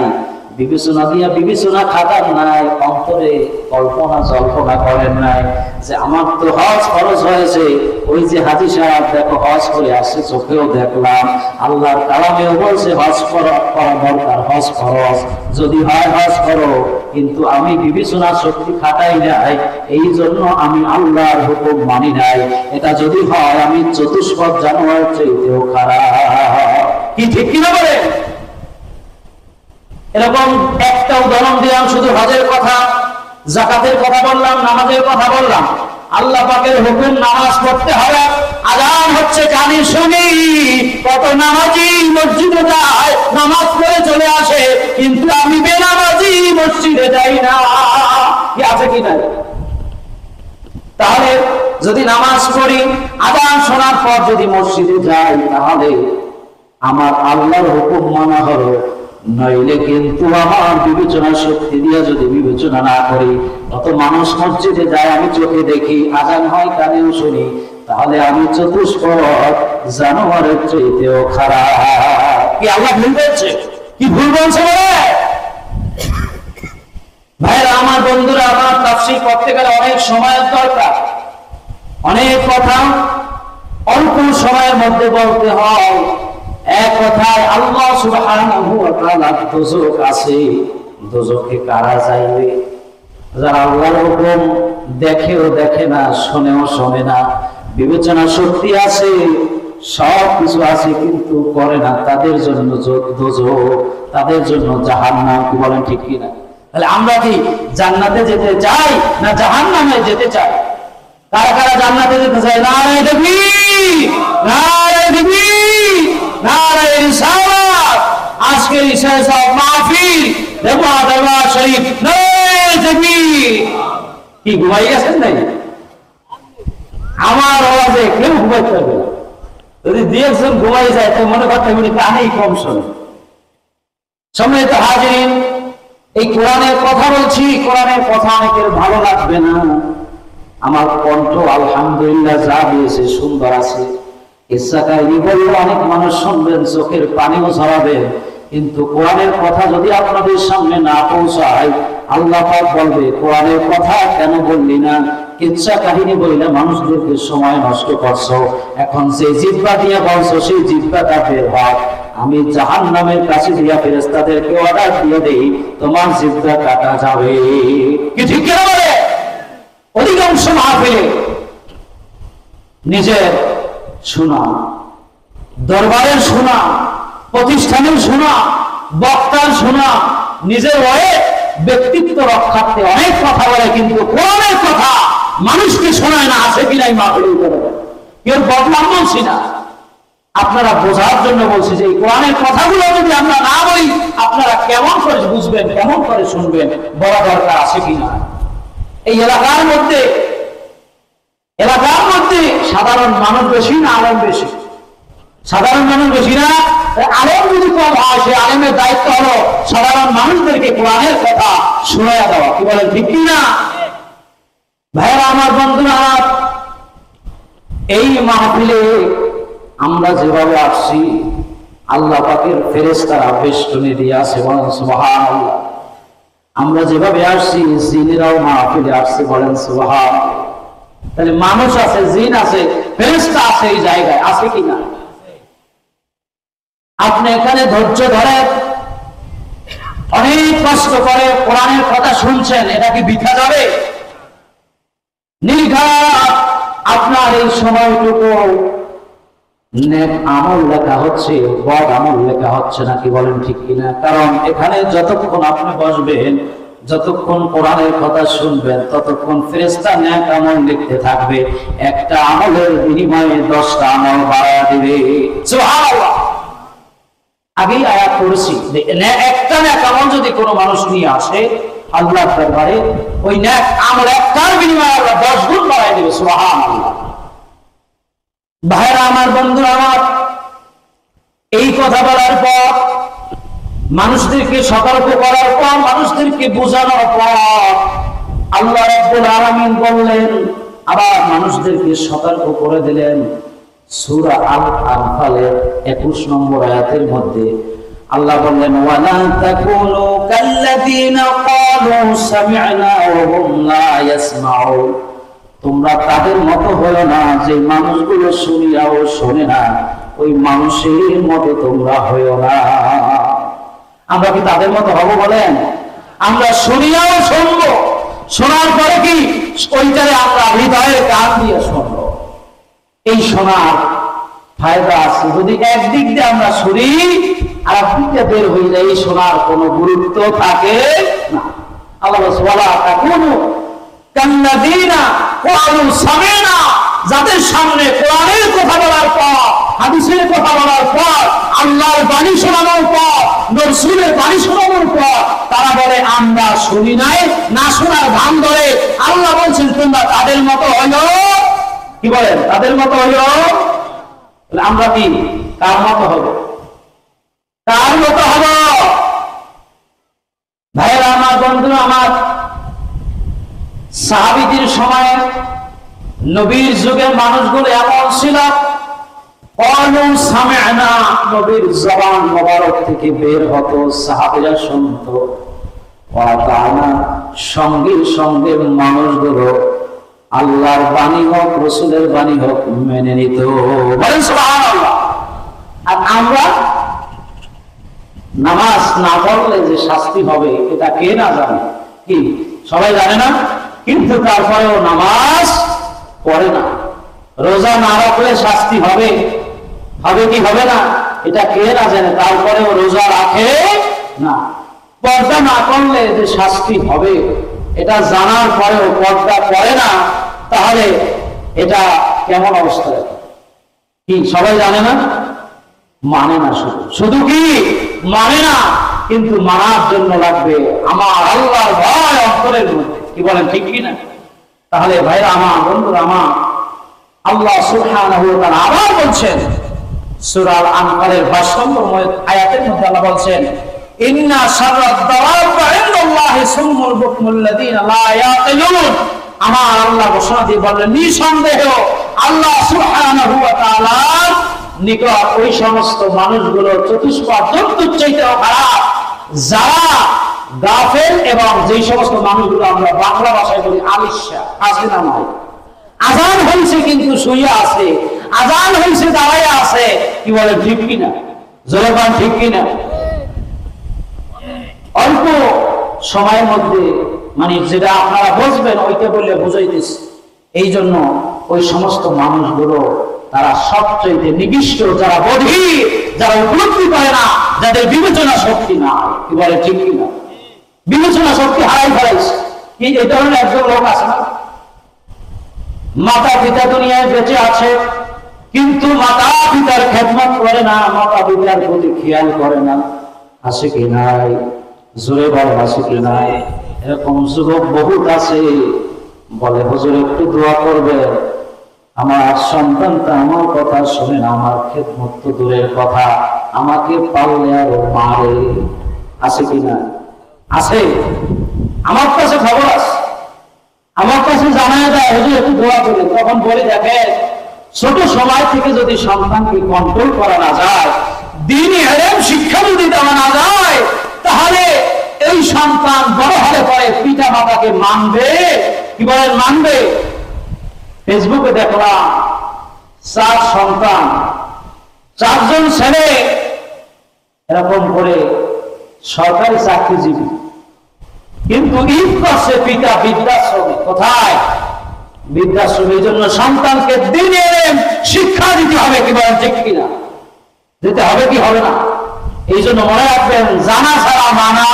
বিবেচনা দিয়া বিবেচনা খাটার নাই, অন্তরে কল্পনা জল্পনা করেন নাই যে আমার তো হজ খরচ হয়েছে। ওই যে হাজী সাহেব দেখো হজ করে আসছে, চোখেও দেখলাম, আল্লাহর কালামেও বলছে হজ করা দরকার, হজ খরচ, যদি হয় হজ করো, কিন্তু আমি বিবেচনা শক্তি খাটাই নাই, এই জন্য আমি আল্লাহর হুকুম মানি নাই। এটা যদি হয় আমি চতুষ্পদ জানোয়ার চাইতেও খারাপ। কি ঠিক কিনা বলে? এরকম একটা উদাহরণ দিলাম, শুধু হজের কথা, যাকাতের কথা বললাম, নামাজের কথা বললাম। আল্লাহ পাকের হুকুম নামাজ পড়তে হবে, আযান হচ্ছে কানে শুনি, কত নামাজি মসজিদে যায়, নামাজ পড়ে চলে আসে, কিন্তু আমি বেনামাজি মসজিদে যাই না। কি আছে কি নাই? তাহলে যদি নামাজ পড়ি, আযান শোনার পর যদি মসজিদে যাই, তাহলে আমার আল্লাহর হুকুম মানা হলো, নইলে কিন্তু আমার বিবেচনা শক্তি দিয়ে যদি বিবেচনা না করি, কত মানুষ মসজিদে যায় আমি চোখে দেখি, আজান হয় কানেও শুনি, তাহলে আমি চতুষ্পদ জানোয়ারের চাইতেও খারাপ। কি আল্লাহ ভুল বলছে? কি ভুল বলছে বলে? ভাইরা আমার, বন্ধুরা আমার, তাফসীর করতে গেলে অনেক সময়ের দরকার, অনেক কথা অল্প সময়ের মধ্যে বলতে হয়। এক কথায় আল্লাহ সুবহানাহু ওয়া তাআলা দোজখ আছে, দোজখে কারা যাইবে? যারা আল্লাহর হুকুম দেখেও দেখে না, শোনেও শোনে না, বিবেচনা শক্তি আছে, সব কিছু আছে, কিন্তু করে না, তাদের জন্য দোজখ, তাদের জন্য জাহান্নাম। কি বলেন ঠিক কিনা? তাহলে আমরা কি জান্নাতে যেতে চাই না জাহান্নামে যেতে চাই? কারা কারা জান্নাতে যেতে চাই? নারায়ে তাকবীর, নারায়ে তাকবীর, নারায়ে রিসালাত। আজকের ইশা সব মাহফিল দেওয়া শরীফ, নারায়ে তাকবীর। কি ঘুমাই গেছেন নাই? আমার আওয়াজে কেউ ঘুমাইতে পারবে না। যদি দুই-একজন ঘুমাই যায় তো মনে করতে হবে কানেই কম শোনে। সম্মানিত হাজিরিন, এই কোরআনের কথা বলছি, কোরআনের কথা অনেকের ভালো লাগবে না। আমার কণ্ঠ আলহামদুলিল্লাহ যা দিয়েছে সুন্দর আছে, ইচ্ছা কাহিনী বললে অনেক মানুষ শুনবেন, চোখের পানিও ঝরাবেন, কিন্তু কোরআনের কথা যদি আপনাদের সামনে না পৌঁছায়, আল্লাহ পাক বলবে কোরআনের কথা কেন বললি না? কিচ্ছা কাহিনী বললে মানুষদেরকে সময় নষ্ট করছো, এখন যে জিহ্বা দিয়ে বলছো সেই জিহ্বাটা বের হয়। আমি জাহান্নামের কাছে দিয়া ফেরেশতাদেরকে অর্ডার দিয়ে দেই, তোমার জিহ্বা কাটা যাবে। কি ঠিক কিনা বলে? অধিকাংশ মাহফিলে নিজের সুনাম, দরবারের সুনাম, প্রতিষ্ঠানের সুনাম, বক্তার সুনাম, নিজের ব্যক্তিত্ব রক্ষার্থে অনেক কথা বলে, কিন্তু কোরআনের কথা মানুষকে শোনায় না। আছে কিনাই মাহফিলে কেউ বদনাম বলছি না, আপনারা বোঝার জন্য বলছি যে এই কোরআনের কথাগুলো যদি আমরা না বলি, আপনারা কেমন করে বুঝবেন, কেমন করে শুনবেন? বলা দরকার আছে কিনা। এই এলাকার মধ্যে সাধারণ মানুষ বেশি না আলেম বেশি? সাধারণ মানুষ বেশি না? আলেম যদি কম হয়, সে আলেমের দায়িত্ব হলো সাধারণ মানুষদেরকে কোরআনের কথা শোনায়া দেওয়া। কি বলেন ঠিক কিনা? ভাইরা আমার, বন্ধুরা আমার, এই মাহফিলে আমরা যেভাবে আসছি, আল্লাহ পাকের ফেরেশতারা বেষ্টনী দিয়ে আছে, বলেন সুবহানাল্লাহ। আমরা যেভাবে আসছি, জিনেরাও মাহফিলে আসছে, বলেন সুবহানাল্লাহ। তাহলে মানুষ আছে, জিন আছে, ফেরেশতা আছে, এই জায়গায় আছে কিনা? আপনি এখানে ধৈর্য ধরে অনেক কষ্ট করে কোরআনের কথা শুনছেন, এটা কি বৃথা যাবে? নির্ঘাত আপনার এই সময়টুকু নেক আমল লেখা হচ্ছে, বদ আমল লেখা হচ্ছে না। কি বলেন ঠিক কিনা? কারণ এখানে যতক্ষণ আপনি বসবেন, যতক্ষণ কোরআনের কথা শুনবেন, ততক্ষণ ফেরেশতা নেক আমল লিখতে থাকবে। একটা আমলের বিনিময়ে 10টা আমল বাড়ায়া দিবে। সুবহানাল্লাহ। আগেই আয়াত পড়েছি, একটা নেক আমল যদি কোনো মানুষ নিয়ে আসে আল্লাহর দরবারে, ওই নেক আমল একটার বিনিময়ে আল্লাহ 10 গুণ বাড়ায় দিবে। সুবহানাল্লাহ। ভাইরা আমার, বন্ধুরা আমার, এই কথা বলার পর, মানুষদেরকে সতর্ক করার পর, মানুষদেরকে বোঝানোর পর, আল্লাহ রাব্বুল আলামিন বললেন, আবার মানুষদেরকে সতর্ক করে দিলেন। সূরা আল-আনফালের 21 নম্বর আয়াতের মধ্যে আল্লাহ বললেন, ওয়ালা তাকুনু কাল্লাযীনা ক্বালু সামি'না ওয়া হুম লা ইয়াসমাউন। তোমরা তাদের মতো হলো না যে মানুষগুলো শুনিয়াও শোনে না, ওই মানুষের মতো তোমরা হইও না। আমরা কি তাদের মতো হব? বলেন। আমরা শুনিয়াও শুনবো, শোনার পরে কি ওইটারে আমরা হৃদয়ের কান দিয়ে শুনবো। এই শোনার ফায়দা আছে, যদি একদিক দিয়ে আমরা শুনি আর একদিক দিয়ে বের হয়ে যায়, এই শোনার কোনো গুরুত্ব থাকে না। আল্লাহ সুবহানাহু ওয়া তাআলা কাল্লাযীনা ক্বালু সামি'না, যাদের সামনে কোরআনের কথা বলার পর, হাদিসের কথা বলার পর, আল্লাহর বাণী শোনানোর পর, রাসূলের বাণী শোনানোর পর তারা বলে আমরা শুনি নাই, না শোনার ভান ধরে। আল্লাহ বলছেন তোমরা তাদের মতো হইও। কি বলেন? তাদের মতো হইও। আমরা কি কার মতো হব? কার মতো হব? ভাইরা আমার, বন্ধুরা আমার, সাহাবীদের সময়ে নবীর যুগের মানুষগুলো এমন ছিল, ক্বালু সামি'না, নবীর জবান মোবারক থেকে বের হতো, সাহাবীরা শুনতো, ওয়া আতা'না, সঙ্গে সঙ্গে মানুষগুলো আল্লাহর বাণী হোক রাসূলের বাণী হোক মেনে নিত। বলেন সুবহানাল্লাহ। আর আমরা নামাজ না পড়লে যে শাস্তি হবে এটা কে না জানে? কি সবাই জানে না? কিন্তু তারপরেও নামাজ পড়ে না। রোজা না রাখলে শাস্তি হবে, হবে কি হবে না এটা কে না জানে, তারপরেও রোজা রাখে না। পর্দা না করলে যে শাস্তি হবে এটা জানার পরেও পর্দা করে না, তাহলে এটা কেমন অবস্থা? কি সবাই জানে না? মানে না, শুধু কি মানে না, কিন্তু মানার জন্য লাগবে আমার আল্লাহর ভয় অন্তরের মধ্যে। কি বলেন, ঠিক কি না? তাহলে ভাইরা আমার, বন্ধুরা আমার, আল্লাহ সুবহানাহু ওয়া তাআলা আবার বলছেন সূরা আল-আনফালের 22 নম্বর আয়াতের মধ্যে আল্লাহ বলছেন, ইন্না শাররাদ দাওয়াবি ইনদাল্লাহি সুম্মুল বুকমুল্লাযীনা লা ইয়াকিলুন। আমার আল্লাহ ঘোষণা দিয়ে বললেন, নিঃসন্দেহ আল্লাহ সুবহানাহু ওয়া তাআলার নিকট ওই সমস্ত মানুষগুলো চতুষ্পদ জন্তুর চাইতেও খারাপ যারা গাফেল, এবং যেই সমস্ত মানুষগুলো আমরা বাংলা ভাষায় বলি আলিশা, আছে না নাই? আজান হয়েছে কিন্তু শুয়ে আছে, আজান হয়েছে দাঁড়াইয়া আছে। কি বলে, ঠিক কিনা? জোরে বলেন, ঠিক কিনা? অল্প সময়ের মধ্যে মানে যেটা আপনারা বুঝবেন ওইটা বললে বুঝাইতেছি। এই জন্য ওই সমস্ত মানুষগুলো তারা সবচেয়ে নিকৃষ্ট, যারা বধির, যারা উপলব্ধি করে না, যাদের বিবেচনা শক্তি না। কি বলে, ঠিক কিনা? বিবেচনা শক্তি হারাই ফেলাইছে। কি এই ধরনের একজন লোক আছে না? মাতা পিতা দুনিয়ায় বেঁচে আছে, কিন্তু মাতা পিতার খেদমত করে না, মাতা পিতার প্রতি খেয়াল করে না। আছে কি নাই? জোরে বল, আছে কি নাই? এরকম যুবক বহুত আছে। বলে, হুজুর একটু দোয়া করবেন, আমার সন্তানটা আমার কথা শুনে না, আমার খেদমত তো দূরের কথা, আমাকে পারলে আরো মারে। আছে কি না? আছে। আমার কাছে খবর আছে, আমার কাছে জানায় দেয়, হুজুর একটু দোয়া করি। তখন বলে, দেখেন, ছোট সময় থেকে যদি সন্তানকে কন্ট্রোল করা না যায়, দ্বীনি ইলম শিক্ষা যদি দেওয়া না যায়, তাহলে এই সন্তান বড় হলে পরে পিতা মাতাকে মানবে। কি বলেন, মানবে? ফেসবুকে দেখলাম 4 সন্তান, 4 জন ছেলে এরকম করে সরকারি চাকরিজীবী, কিন্তু ঈদ করছে পিতা বৃদ্ধাশ্রমে। কোথায়? বৃদ্ধাশ্রমে। এই জন্য সন্তানকে দ্বীনি ইলম শিক্ষা দিতে হবে। কি বলেন, ঠিক কিনা? দিতে হবে কি হবে না? এই জন্য মনে রাখবেন, জানা ছাড়া মানা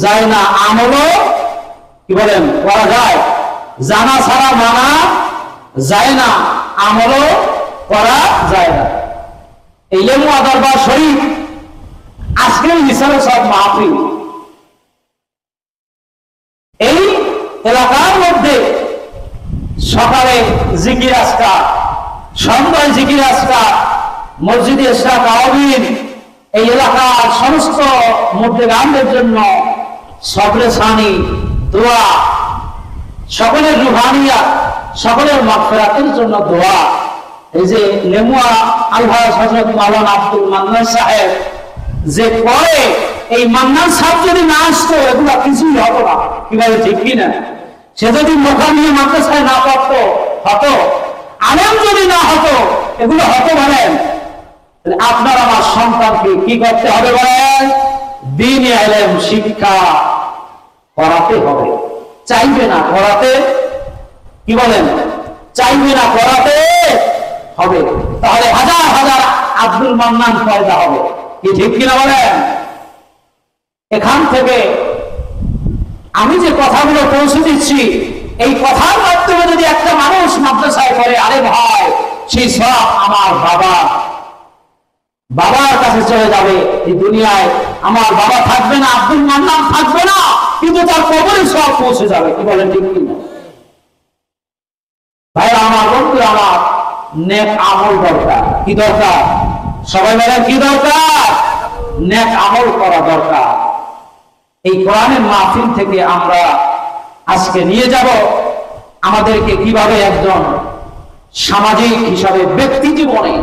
যায় না, আমলও কি বলেন করা যায়। জানা ছাড়া মানা যায় না, আমলও করা যায় না। এই লেমুয়া দরবার শরীফ আজকের হিসাবে সব মাহফিল। এই এলাকার মধ্যে সকালে জিকির আজকার, সন্ধ্যায় জিকির আজকার, মসজিদে ইশরাক আওয়াবিন, এই এলাকার সমস্ত মুর্দেগানদের জন্য সবরে সানি দোয়া, সকলের রুহানিয়া, সকলের মাগফিরাতের জন্য দোয়া। এই যে লেমুয়া আলহাজ হযরত মাওলানা আব্দুল মান্নান সাহেব যে করে, এই মান্নান সাহেব যদি না আসতো এগুলা কিছুই হতো না। কি বলে, ঠিক কিনা? সে যদি মোকামিয়ে মাদ্রাসায় না পড়তো হতো, আলেম যদি না হতো এগুলো হতো। বলেন, আপনার আমার সন্তানকে কি করতে হবে? বলেন, দ্বীনি ইলম শিক্ষা করাতে হবে। চাইবে না করাতে, কি বলেন, চাইবে না করাতে হবে। তাহলে হাজার হাজার আব্দুল মান্নান পয়দা হবে। কি ঠিক কিনা বলেন? এখান থেকে আমি যে কথাগুলো পৌঁছে দিচ্ছি, এই কথার মাধ্যমে যদি একটা মানুষ মাদ্রাসায় করে, আরে ভাই, সেই সব আমার বাবার কাছে চলে যাবে। এই দুনিয়ায় আমার বাবা থাকবে না, আব্দুল মান্নান থাকবে না, কিন্তু তার কবরে সব পৌঁছে যাবে। কি বলেন, ঠিক কিনা? ভাই আমার, বন্ধু আমার, নেক আমল দরকার। কি দরকার? সবাই বলেন, কি দরকার? নেক আমল করা দরকার। এই কোরআনের মাহফিল থেকে আমরা আজকে নিয়ে যাব আমাদেরকে কিভাবে একজন সামাজিক হিসাবে ব্যক্তি জীবনে,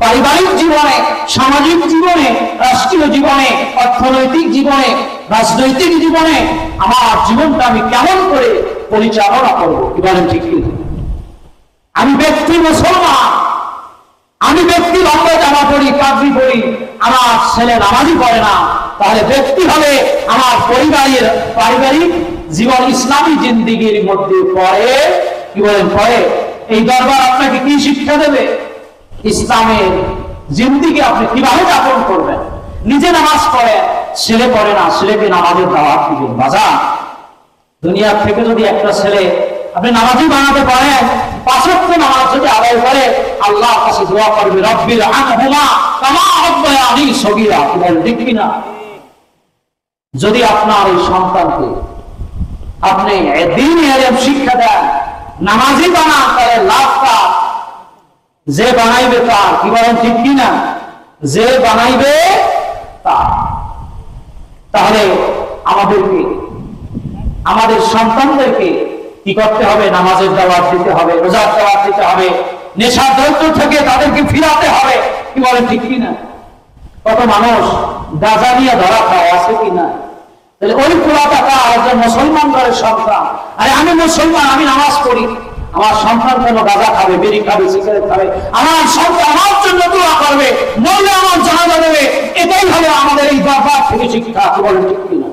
পারিবারিক জীবনে, সামাজিক জীবনে, রাষ্ট্রীয় জীবনে, অর্থনৈতিক জীবনে, রাজনৈতিক জীবনে আমার জীবনটা আমি কেমন করে পরিচালনা করবো। কি বলেন ঠিক কি? আমি ব্যক্তি মুসলমান, আমি ব্যক্তি লম্বা জামা পড়ি, পাগড়ি পড়ি, আমার ছেলে নামাজই পড়ে না, তাহলে ব্যক্তি হবে আমার পারিবারিক জীবন ইসলামী জিন্দিগির মধ্যে পড়ে। কি বলেন পড়ে? এই দরবার আপনাকে কি শিক্ষা দেবে? ইসলামের জিন্দিগি আপনি কিভাবে যাপন করবেন। নিজে নামাজ পড়েন, ছেলে পড়ে না, ছেলেকে নামাজের দাওয়াত দিবেন। বাজার দুনিয়ার থেকে যদি একটা ছেলে আপনি নামাজি বানাতে পারেন, 5 ওয়াক্ত নামাজ যদি আদায় করে, আল্লাহর কাছে দোয়া করবে, রব্বির আনহুমা কামা রাব্বায়ানি সগীরা। কি বলেন ঠিক কিনা? যদি আপনার এই সন্তানকে আপনি দ্বীনি ইলম শিক্ষা দেন, নামাজি বানান, তাহলে লাভটা যে বানাইবে তার। কি বলেন ঠিক কিনা? যে বানাইবে তার। তাহলে আমাদেরকে আমাদের সন্তানদেরকে কি করতে হবে? নামাজের দাওয়াত দিতে হবে, রোজার দাওয়াত দিতে হবে, নেশার দ্রব্য থেকে তাদেরকে ফিরাতে হবে। কি বলেন ঠিক কিনা? কত মানুষ গাঁজা নিয়ে ধরা খায়, আছে কিনা? তাহলে ওই পুরা টাকা একজন মুসলমান ঘরের সন্তান, আরে আমি মুসলমান, আমি নামাজ পড়ি, আমার সন্তান কেন গাঁজা খাবে, বিড়ি খাবে, সিগারেট খাবে? আমার সন্তান আমার জন্য দোয়া করবে, মরলে আমার জানাজা দেবে। এটাই হলো আমাদের এই দরবার থেকে শিক্ষা। কি বলেন ঠিক কিনা?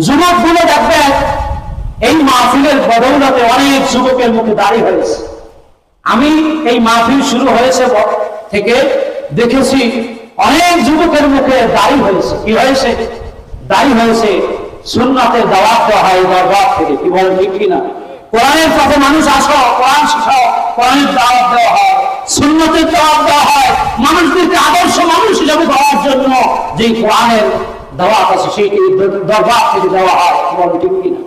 যুবক গুলো দেখবেন এই মাহফিলের বদৌলতে অনেক যুবকের মুখে দাড়ি হয়েছে। আমি এই মাহফিল শুরু হয়েছে থেকে দেখেছি অনেক যুবকের মুখে দাড়ি হয়েছে। কি হয়েছে? দাড়ি হয়েছে। সুন্নাতের দাওয়াত দেওয়া হয় দরবার থেকে। কি বলেন ঠিক কিনা? কোরআনের পথে মানুষ আসো, কোরআন শিখাও, কোরআনের দাওয়াত দেওয়া হয়, সুন্নতের দাওয়াত দেওয়া হয়, মানুষদেরকে আদর্শ মানুষ হিসাবে দেওয়ার জন্য যে কোরআনের দাওয়াত আছে সেইটি দরবার থেকে দেওয়া হয়। কি বলেন ঠিক কিনা?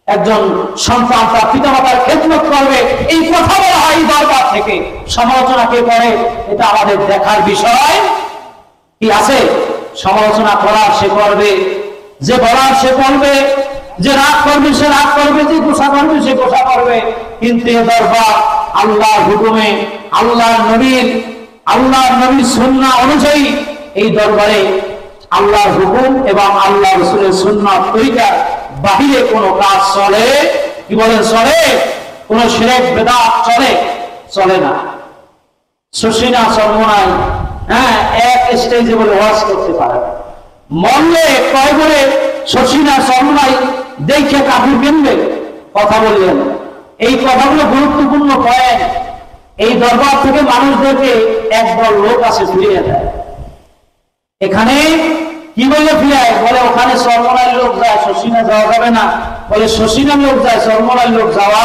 একজন সন্তান তার পিতামাতার খেদমত করবে, এই কথা বলা হয় এই দরবার থেকে। সমালোচনা কে করে এটা আমাদের দেখার বিষয় কি আছে? সমালোচনা করার সে করবে, যে বলার সে বলবে, যে রাগ করবে সে রাগ করবে, যে গোসা করবে সে গোসা করবে। কিন্তু এ দরবার আল্লাহর হুকুমে, আল্লাহর নবীর সুন্নাহ অনুযায়ী এই দরবারে আল্লাহর হুকুম এবং আল্লাহ রাসূলের সুন্নাত তরিকার বাহিরে কোন কাজ চলে? কি বলেন চলে? কোন শিরক বিদআত চলে না। শশীনা সর্বনাই এক স্টেজে বলে ওয়াজ করতে পারে, মরলে কয় বলে শশীনা সর্বনাই দেখে কাপড় কিনবে, কথা বললেন। এই কথাগুলো গুরুত্বপূর্ণ পয়েন্ট। এই দরবার থেকে মানুষদেরকে একদল লোক আছে ফিরিয়ে দেয়। এখানে কি বলে ফিরায়? বলে ওখানে সর্বনার লোক যায়, শশীনা যাওয়া যাবে না। বলে শশীনার লোক যায়, সর্বনার লোক যাওয়া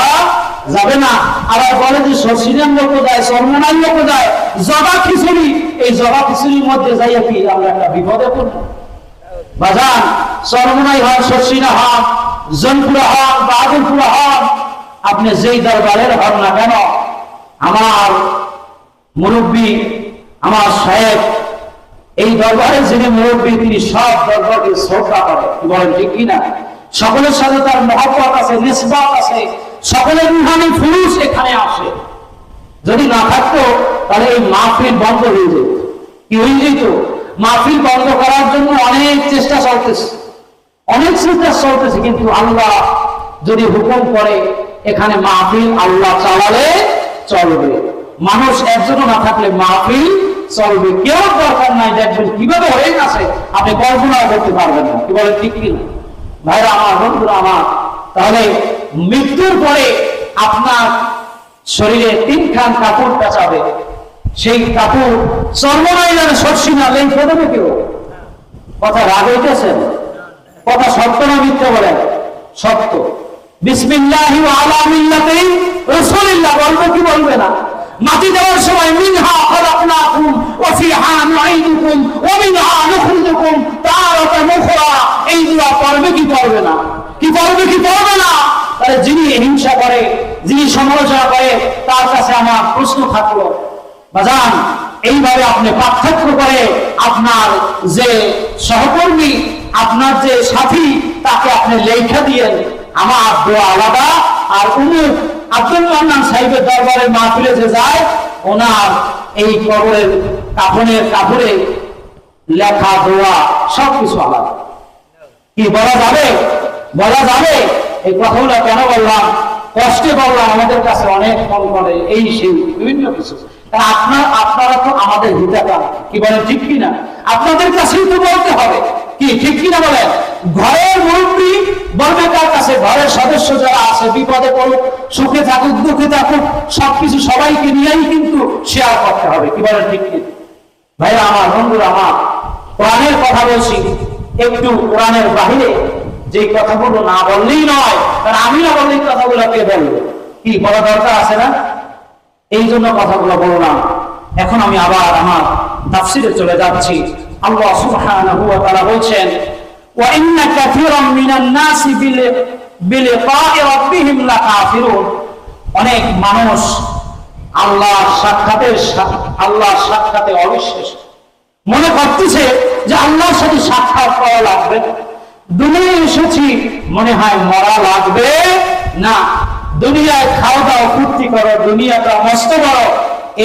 যাবে না। আবার বলে যে শশীনার লোক যায়, সর্বনার লোক যায়। জবা খিচুড়ি, এই জবা খিচুড়ির মধ্যে যাইয়া কি আমরা একটা বিপদে পড়ব? বাজান সর্বনাই হন, শশীনা হন, জনপুরা হন, বাহাদুরপুরা হন, আপনি যেই দরবারের হন না কেন, আমার মুরব্বী, আমার সাহেব, এই দরবারে যিনি মুরব্বী তিনি সব দরবারকে শ্রদ্ধা করেন। কি বলেন ঠিক কিনা? সকলের সাথে তার মহব্বত আছে, নিসবত আছে, সকলের রুহানি ফুরুস এখানে আসে। যদি না থাকতো তাহলে এই মাহফিল বন্ধ হয়ে যেত। কি হয়ে যেত? মাহফিল বন্ধ করার জন্য অনেক চেষ্টা চলতেছে, কিন্তু আল্লাহ যদি হুকুম করে এখানে মাহফিল আল্লাহ চালালে চলবে। মানুষ একজনও না থাকলে মাহফিল চলবে। কেউ দরকার নাই, দেখবেন কিভাবে হয়ে গেছে আপনি কল্পনা করতে পারবেন না। কি বলে ঠিক কিনা? ভাইরা আমার, বন্ধুরা আমার, তাহলে মৃত্যুর পরে আপনার শরীরে 3 খান কাপড় কাচাবে। সেই কাপড় সর্বনাই জানে, শশীনা লেখে দেবে কেউ? কথা রাগ হইতেছেন? কথা সত্য না মিথ্যা বলেন? সত্য। বিসমিল্লাহি ওয়া আলা মিল্লাতি রাসূলিল্লাহ বলবে কি বলবে না? মাটি দেওয়ার সময় মিনহা খালাকনাকুম ওয়া ফিহা নুঈদুকুম ওয়া মিনহা নুখরিজুকুম তারাতান উখরা, এই দোয়া পড়বে কি পড়বে না? কি পড়বে কি পড়বে না? তাহলে যিনি হিংসা করে, যিনি সমালোচনা করে, তার কাছে আমার প্রশ্ন থাকলো, বাজান এইভাবে আপনি পার্থক্য করে আপনার যে সহকর্মী আপনার যে সাথী তাকে আপনি লেখা দিয়েন আমার দোয়া আলাদা, আর উমুক আব্দুল মান্নান সাহেবের দরবারে মাহফিলে যে যায় ওনার এই কবরের কাপড়ে লেখা দোয়া সবকিছু আলাদা। কি বলা যাবে? বলা যাবে? এই কথাগুলো কেন বললাম? কষ্টে বললাম, আমাদের কাছে অনেক ফোন করে এই সেই বিভিন্ন কিছু। আপনারা তো আমাদের হিতাকার, কি বলেন ঠিক কিনা? আপনাদের কাছেই তো বলতে হবে, কি ঠিক কিনা বলেন? ঘরের মুরব্বী বলবে কার কাছে? ঘরের সদস্য যারা আছে বিপদে পড়ুক, সুখে থাকুক, দুঃখে থাকুক, সবকিছু সবাইকে নিয়েই কিন্তু শেয়ার করতে হবে, কি বলেন ঠিক কিনা? ভাইরা আমার, বন্ধুরা আমার, কোরআনের কথা বলছি, একটু কোরআনের বাহিরে যে কথাগুলো না বললেই নয়, কারণ আমি না বললেই কথাগুলো কে বলবো? কি বলা দরকার আছে না? এই জন্য কথাগুলো বললাম। এখন আমি আবার আমার তাফসীরে চলে যাচ্ছি। আল্লাহ সুবহানাহু ওয়া তাআলা বলছেন, ওয়া ইন্না কাসীরাম মিনান নাসি বিলিকাই রাব্বিহিম লাকাফিরুন। অনেক মানুষ আল্লাহর সাক্ষাতে অবিশ্বাস, মনে করতেছে যে আল্লাহর সাথে সাক্ষাৎ করা লাগবে, দুনিয়ায় এসেছি মনে হয় মরা লাগবে না, দুনিয়ায় খাওয়া দাওয়া ফুর্তি করো, দুনিয়াটা মস্ত বড়,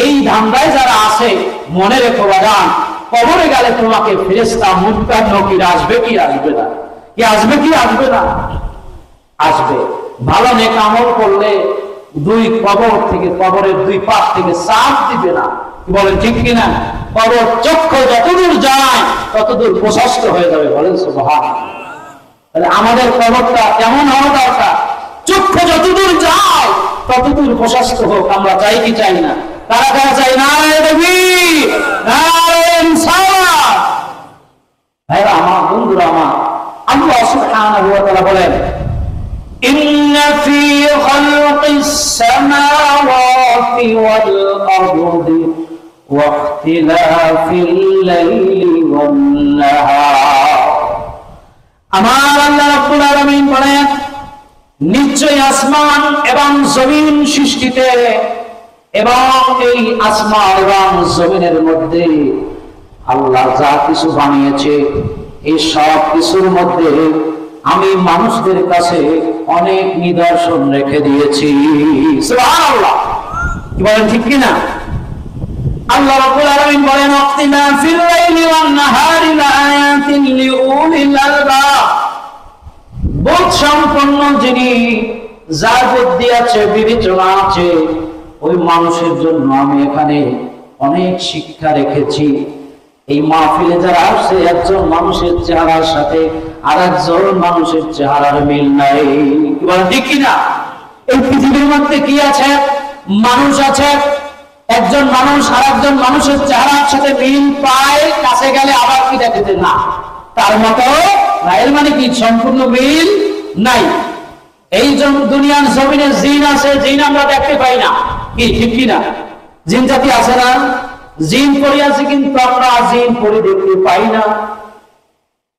এই ধান্দায় যারা আছে মনে রেখো বাজান, কবরে গেলে তোমাকে ফেরেশতা মুনকার নকির আসবে কি আসবে না? কি আসবে কি আসবে না? আসবে। ভালো নেক আমল করলে কবরের দুই পাশ থেকে চাপ দিবে না, কি বলেন ঠিক কিনা? কবর চক্ষু যতদূর যায় ততদূর প্রশস্ত হয়ে যাবে, বলেন সুবহানাল্লাহ। তাহলে আমাদের কবরটা কেমন হওয়া দরকার? চক্ষু যতদূর যায় ততদূর প্রশস্ত হোক। আমরা চাই কি চাই না? কারা কারা চাই? নারে তাকবীর, নারে রিসালাত। ভাইরা আমার, বন্ধুরা আমার, আল্লাহ সুবহানাহু ওয়া তাআলা বলেন, ইন্না ফী খালকিস সামাওয়াতি ওয়াল আরদি ওয়া ইখতিলাফিল লাইলি ওয়ান নাহার। আমার আল্লাহ রাব্বুল আলামিন বলেন, নিশ্চয় আসমান এবং জমিন সৃষ্টিতে এবং এই আসমান এবং জমিনের মধ্যে আল্লাহ যা কিছু বানিয়েছে এই সব কিছুর মধ্যে আমি মানুষদের কাছে অনেক নিদর্শন রেখে দিয়েছি। সুবহানাল্লাহ, কি বলেন ঠিক কিনা? আল্লাহ রাব্বুল আলামিন বলেন, ইখতিলাফিল লাইলি ওয়ান নাহারি লাআয়াতিন লিউলিল আলবাব। বোধ সম্পন্ন যিনি, যার বুদ্ধি আছে, বিবেচনা আছে, ওই মানুষের জন্য আমি এখানে অনেক শিক্ষা রেখেছি। এই মাহফিলে যারা আসছে, একজন মানুষের চেহারার সাথে আর একজন মানুষের চেহারার মিল নাই, কি বলেন ঠিক কিনা? এই পৃথিবীর মধ্যে কি আছে? মানুষ আছে, একজন মানুষ আর একজন মানুষের চেহারার সাথে মিল পায়, কাছে গেলে আবার কি দেখতে না তার মতো, এর মানে কি সম্পূর্ণ মিল নাই। এই দুনিয়ার জমিনে জিন আছে, জিন আমরা দেখতে পাই না, কি ঠিক কিনা? জিন জাতি আছে না? জিন পড়ে আছে, কিন্তু আমরা জিন পড়ে দেখতে পাই না।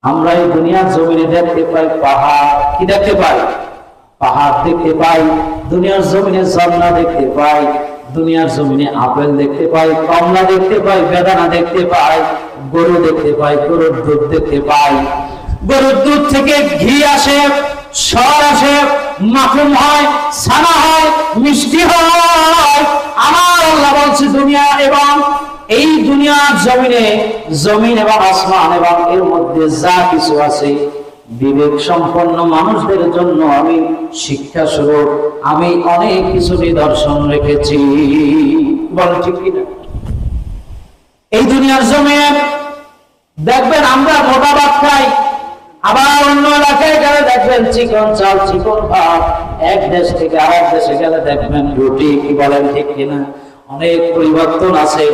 আমরা এই দুনিয়ার জমিনে দেখতে পাই পাহাড়, কি দেখতে পাই? পাহাড় দেখতে পাই। দুনিয়ার জমিনে ঝর্ণা দেখতে পাই, দুনিয়ার জমিনে আপেল দেখতে পাই, কমলা দেখতে পাই, বেদানা দেখতে পাই, গরু দেখতে পাই, গরুর দুধ দেখতে পাই। গরুর দুধ থেকে ঘি আসে, সর আসে, মাখন হয়, ছানা হয়, মিষ্টি হয়। আমার আল্লাহ বলছে দুনিয়া এবং এই দুনিয়ার জমিনে, জমিন এবং আসমান এবং এর মধ্যে যা কিছু আছে, বিবেক সম্পন্ন মানুষদের জন্য আমি শিক্ষা স্বরূপ আমি অনেক কিছু নিদর্শন রেখেছি, বল ঠিক কিনা? এই দুনিয়ার জমিনে দেখবেন আমরা মোটা ভাত খাই, আবার অন্য এলাকায় গেলে দেখবেন চিকন চাল, চিকন ভাত। এক দেশ থেকে আরেক দেশে গেলে দেখবেন রুটি, কি বলেন ঠিক কিনা? অনেক পরিবর্তন আছে।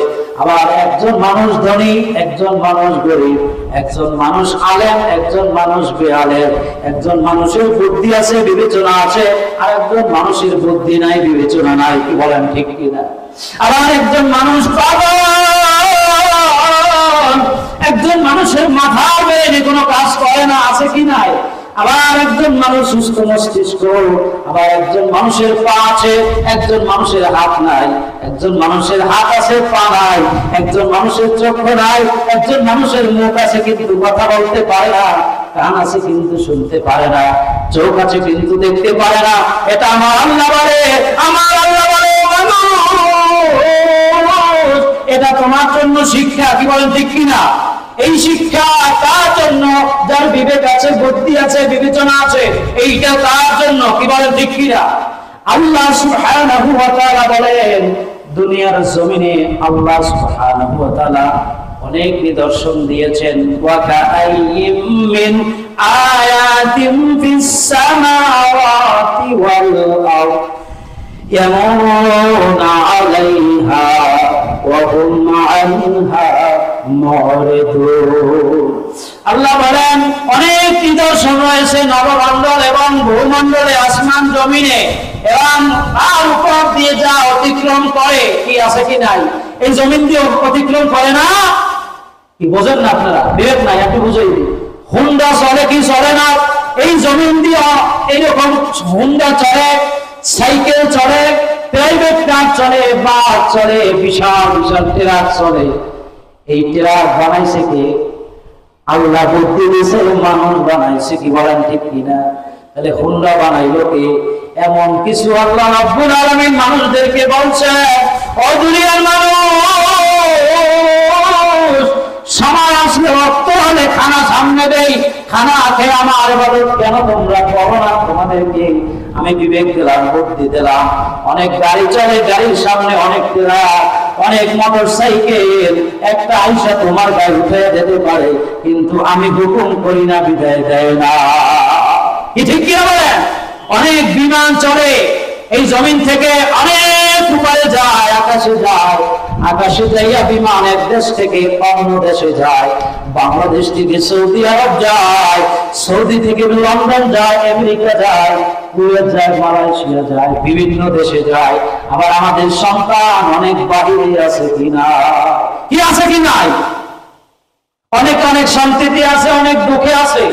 আবার একজন মানুষ ধনী, একজন মানুষ গরিব, একজন মানুষ আলেম, একজন মানুষ বেআলেম, একজন মানুষের বুদ্ধি আছে, বিবেচনা আছে, আর একজন মানুষের বুদ্ধি নাই, বিবেচনা নাই, কি বলেন ঠিক কিনা? আবার একজন মানুষ পাগল, একজন মানুষের মাথার ব্রেনে কোনো কাজ করে না, আছে কি নাই? আবার একজন মানুষ সুস্থ মস্তিষ্ক, আবার একজন মানুষের পা আছে, একজন মানুষের হাত নাই, একজন মানুষের হাত আছে, পা নাই, একজন মানুষের চোখ নাই, একজন মানুষের মুখ আছে কিন্তু কথা বলতে পারে না। কান আছে কিন্তু শুনতে পারে না, চোখ আছে কিন্তু দেখতে পারে না। এটা আমার আল্লাহ বলে, আমার আল্লাহ বলে এটা তোমার জন্য শিক্ষা। কি বলেন ঠিক কিনা? এই শিক্ষা তার জন্য যার বিবেক আছে, বুদ্ধি আছে, বিবেচনা আছে, এইটা তার জন্য। কি বলেন ঠিক কিনা? আল্লাহ সুবহানাহু ওয়া তাআলা বলেন দুনিয়ার জমিনে আল্লাহ সুবহানাহু ওয়া তাআলা অনেক নিদর্শন দিয়েছেন। ওয়া কাআইয়িম মিন আয়াতিন ফিস সামাওয়াতি ওয়াল আরদ ইয়ামুরুনা আলাইহা ওয়া হুম আনহা মুরিদুন। আল্লাহ বলেন অনেক নিদর্শন রয়েছে নবমণ্ডল এবং ভূমণ্ডলে, আসমান জমিনে, এবং তার উপর দিয়ে যা অতিক্রম করে। কি আছে কি নাই? এই জমিন দিয়ে অতিক্রম করে না? কি বোঝেন না আপনারা? বিবেক নাই, একটু বুঝাই দিই। হুন্ডা চলে কি চলে না? এই জমিন দিয়ে এইরকম হুন্ডা চলে, সাইকেল চলে, প্রাইভেট কার চলে, বাস চলে, বিশাল বিশাল ট্রাক চলে। এই ট্রাক বানাইছে কে? আল্লাহ বুদ্ধি দিয়েছে, মানুষ বানাইছে। কি বলেন ঠিক কিনা? তাহলে হুন্ডা বানাইলো কে? এমন কিছু আল্লাহ রাব্বুল আলামিন মানুষদেরকে বলছে, ও দুনিয়ার মানুষ, সময় আসলে রক্ত হলে খানা সামনে দেই, খানা খেয়ে আমার ইবাদত কেন তোমরা করো না? তোমাদেরকে আমি বিবেক দিলাম, বুদ্ধি দিলাম। অনেক গাড়ি চলে, গাড়ির সামনে অনেক ট্রাক, অনেক মোটর সাইকেল, একটা আইসা তোমার গায়ে উঠে যেতে পারে, কিন্তু আমি হুকুম করি না, বিদায় দেয় না। কি ঠিক কিনা বলেন? অনেক বিমান চলে, এই জমিন থেকে অনেক উপরে যায়, আকাশে যায়, আকাশে যাইয়া বিমান এক দেশ থেকে অন্য দেশে যায়। বাংলাদেশ থেকে সৌদি আরব যায়, সৌদি থেকে লন্ডন যায়, আমেরিকা যায়, কুয়েত যায়, মালয়েশিয়া যায়, বিভিন্ন দেশে যায়। আবার আমাদের সন্তান অনেক বাহিরে আছে কিনা? কি আছে কি নাই? অনেক অনেক শান্তিতে আছে, অনেক দুঃখে আছে।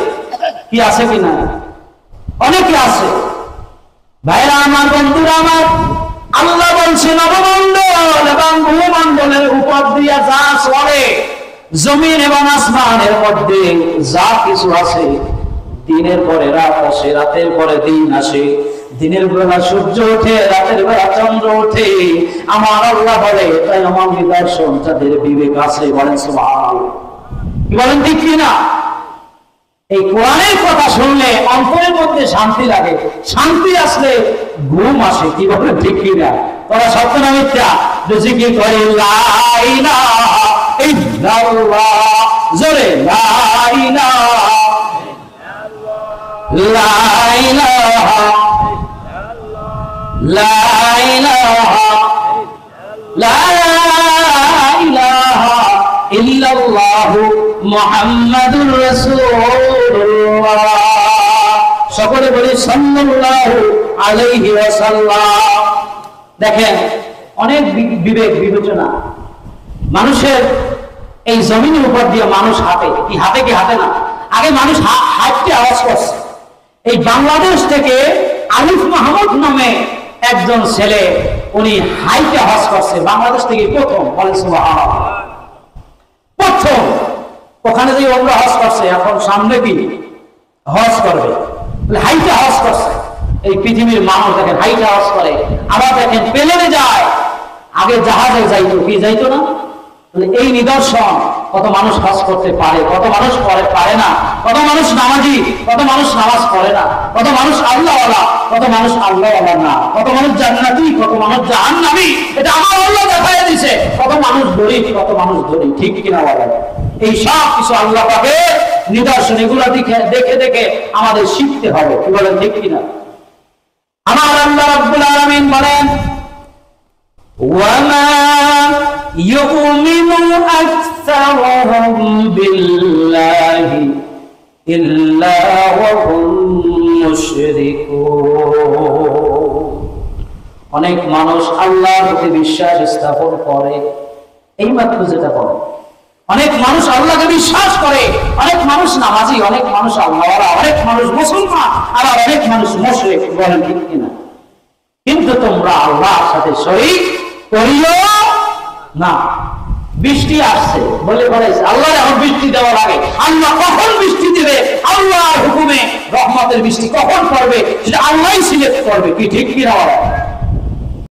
কি আছে কি নাই? অনেকে আছে। ভাইরা আমার, বন্ধুরা আমার, আল্লাহ বলছে নবমণ্ডল এবং ভূমণ্ডলের উপর দিয়ে যা চলে, জমিন এবং আসমানের মধ্যে যা কিছু আছে, দিনের পরে রাত আসে, রাতের পরে দিন আসে, দিনের বেলা সূর্য ওঠে, রাতের বেলা চন্দ্র ওঠে। আমার আল্লাহ বলে তাই আমার নিদর্শন যাদের বিবেক আছে, বলেন সুবহানাল্লাহ। কি বলেন ঠিক কিনা? এই কোরআনের কথা শুনলে অন্তরের মধ্যে শান্তি লাগে, শান্তি আসলে ঘুম আসে। কি বলে ঠিক কিনা? তোরা সত্য না মিথ্যা? জিকির করে লা ইলাহা ইল্লাল্লাহ, জোরে লা ইলাহা লা ইলাহা লা ইলাহা লা ইলাহা ইল্লাল্লাহু মুহাম্মাদুর রাসূলুল্লাহ। সকলে বলি সাল্লাল্লাহু আলাইহি ওয়াসাল্লাম। দেখেন অনেক বিবেক বিবেচনা মানুষের। এই জমিনের উপর দিয়ে মানুষ হাঁটে। কি হাঁটে কি হাঁটে না? আগে মানুষ হাঁটতে আওয়াজ করছে। এই বাংলাদেশ থেকে আলিফ মাহমুদ নামে একজন ছেলে, উনি হাইটে হজ করছে বাংলাদেশ থেকে প্রথম। বলেন সুবহানাল্লাহ। প্রথম ওখানে যে ওমরা হজ করছে, এখন সামনে কি হজ করবে, হাইটে হজ করছে। এই পৃথিবীর মানুষ দেখেন হাইটে হজ করে। আবার দেখেন প্লেনে যায়, আগে জাহাজে যাইতো, কি যাইতো না? এই নিদর্শন কত মানুষ হজ করতে পারে, কত মানুষ পারে না, কত মানুষ নামাজি, কত মানুষ নামাজ পড়ে না, কত মানুষ আল্লাহওয়ালা, কত মানুষ আল্লাহওয়ালা না, কত মানুষ জান্নাতি, কত মানুষ জাহান্নামী। এটা আমার আল্লাহ দেখাই দিয়েছে। কত মানুষ গরিব, কত মানুষ ধনী। ঠিক কিনা বলেন? এই সব কিছু আল্লাহ পাকের নিদর্শন। এগুলো দেখে দেখে আমাদের শিখতে হবে। কি বলেন ঠিক কিনা? আমার আল্লাহ রাব্বুল আলামিন বলেন ওয়ামা ইউমিনু আকসারুহুম বিল্লাহি ইল্লা ওয়া হুম মুশরিকুন। অনেক মানুষ আল্লাহর প্রতি বিশ্বাস স্থাপন করে, এইমাত্র যেটা করে। অনেক মানুষ আল্লাহকে বিশ্বাস করে, অনেক মানুষ নামাজি, অনেক মানুষ আল্লাহওয়ালা, অনেক মানুষ মুসলমান, আবার অনেক মানুষ মুশরিক। বলেন ঠিক কিনা? কিন্তু তোমরা আল্লাহর সাথে শরীক করিও না। বৃষ্টি আসছে বলে বেড়াইছে, আল্লাহ এখন বৃষ্টি দেওয়া লাগে, আল্লাহ কখন বৃষ্টি দেবে, আল্লাহর হুকুমে রহমতের বৃষ্টি কখন পড়বে সেটা আল্লাহই সিলেক্ট করবে। কি ঠিক কি না?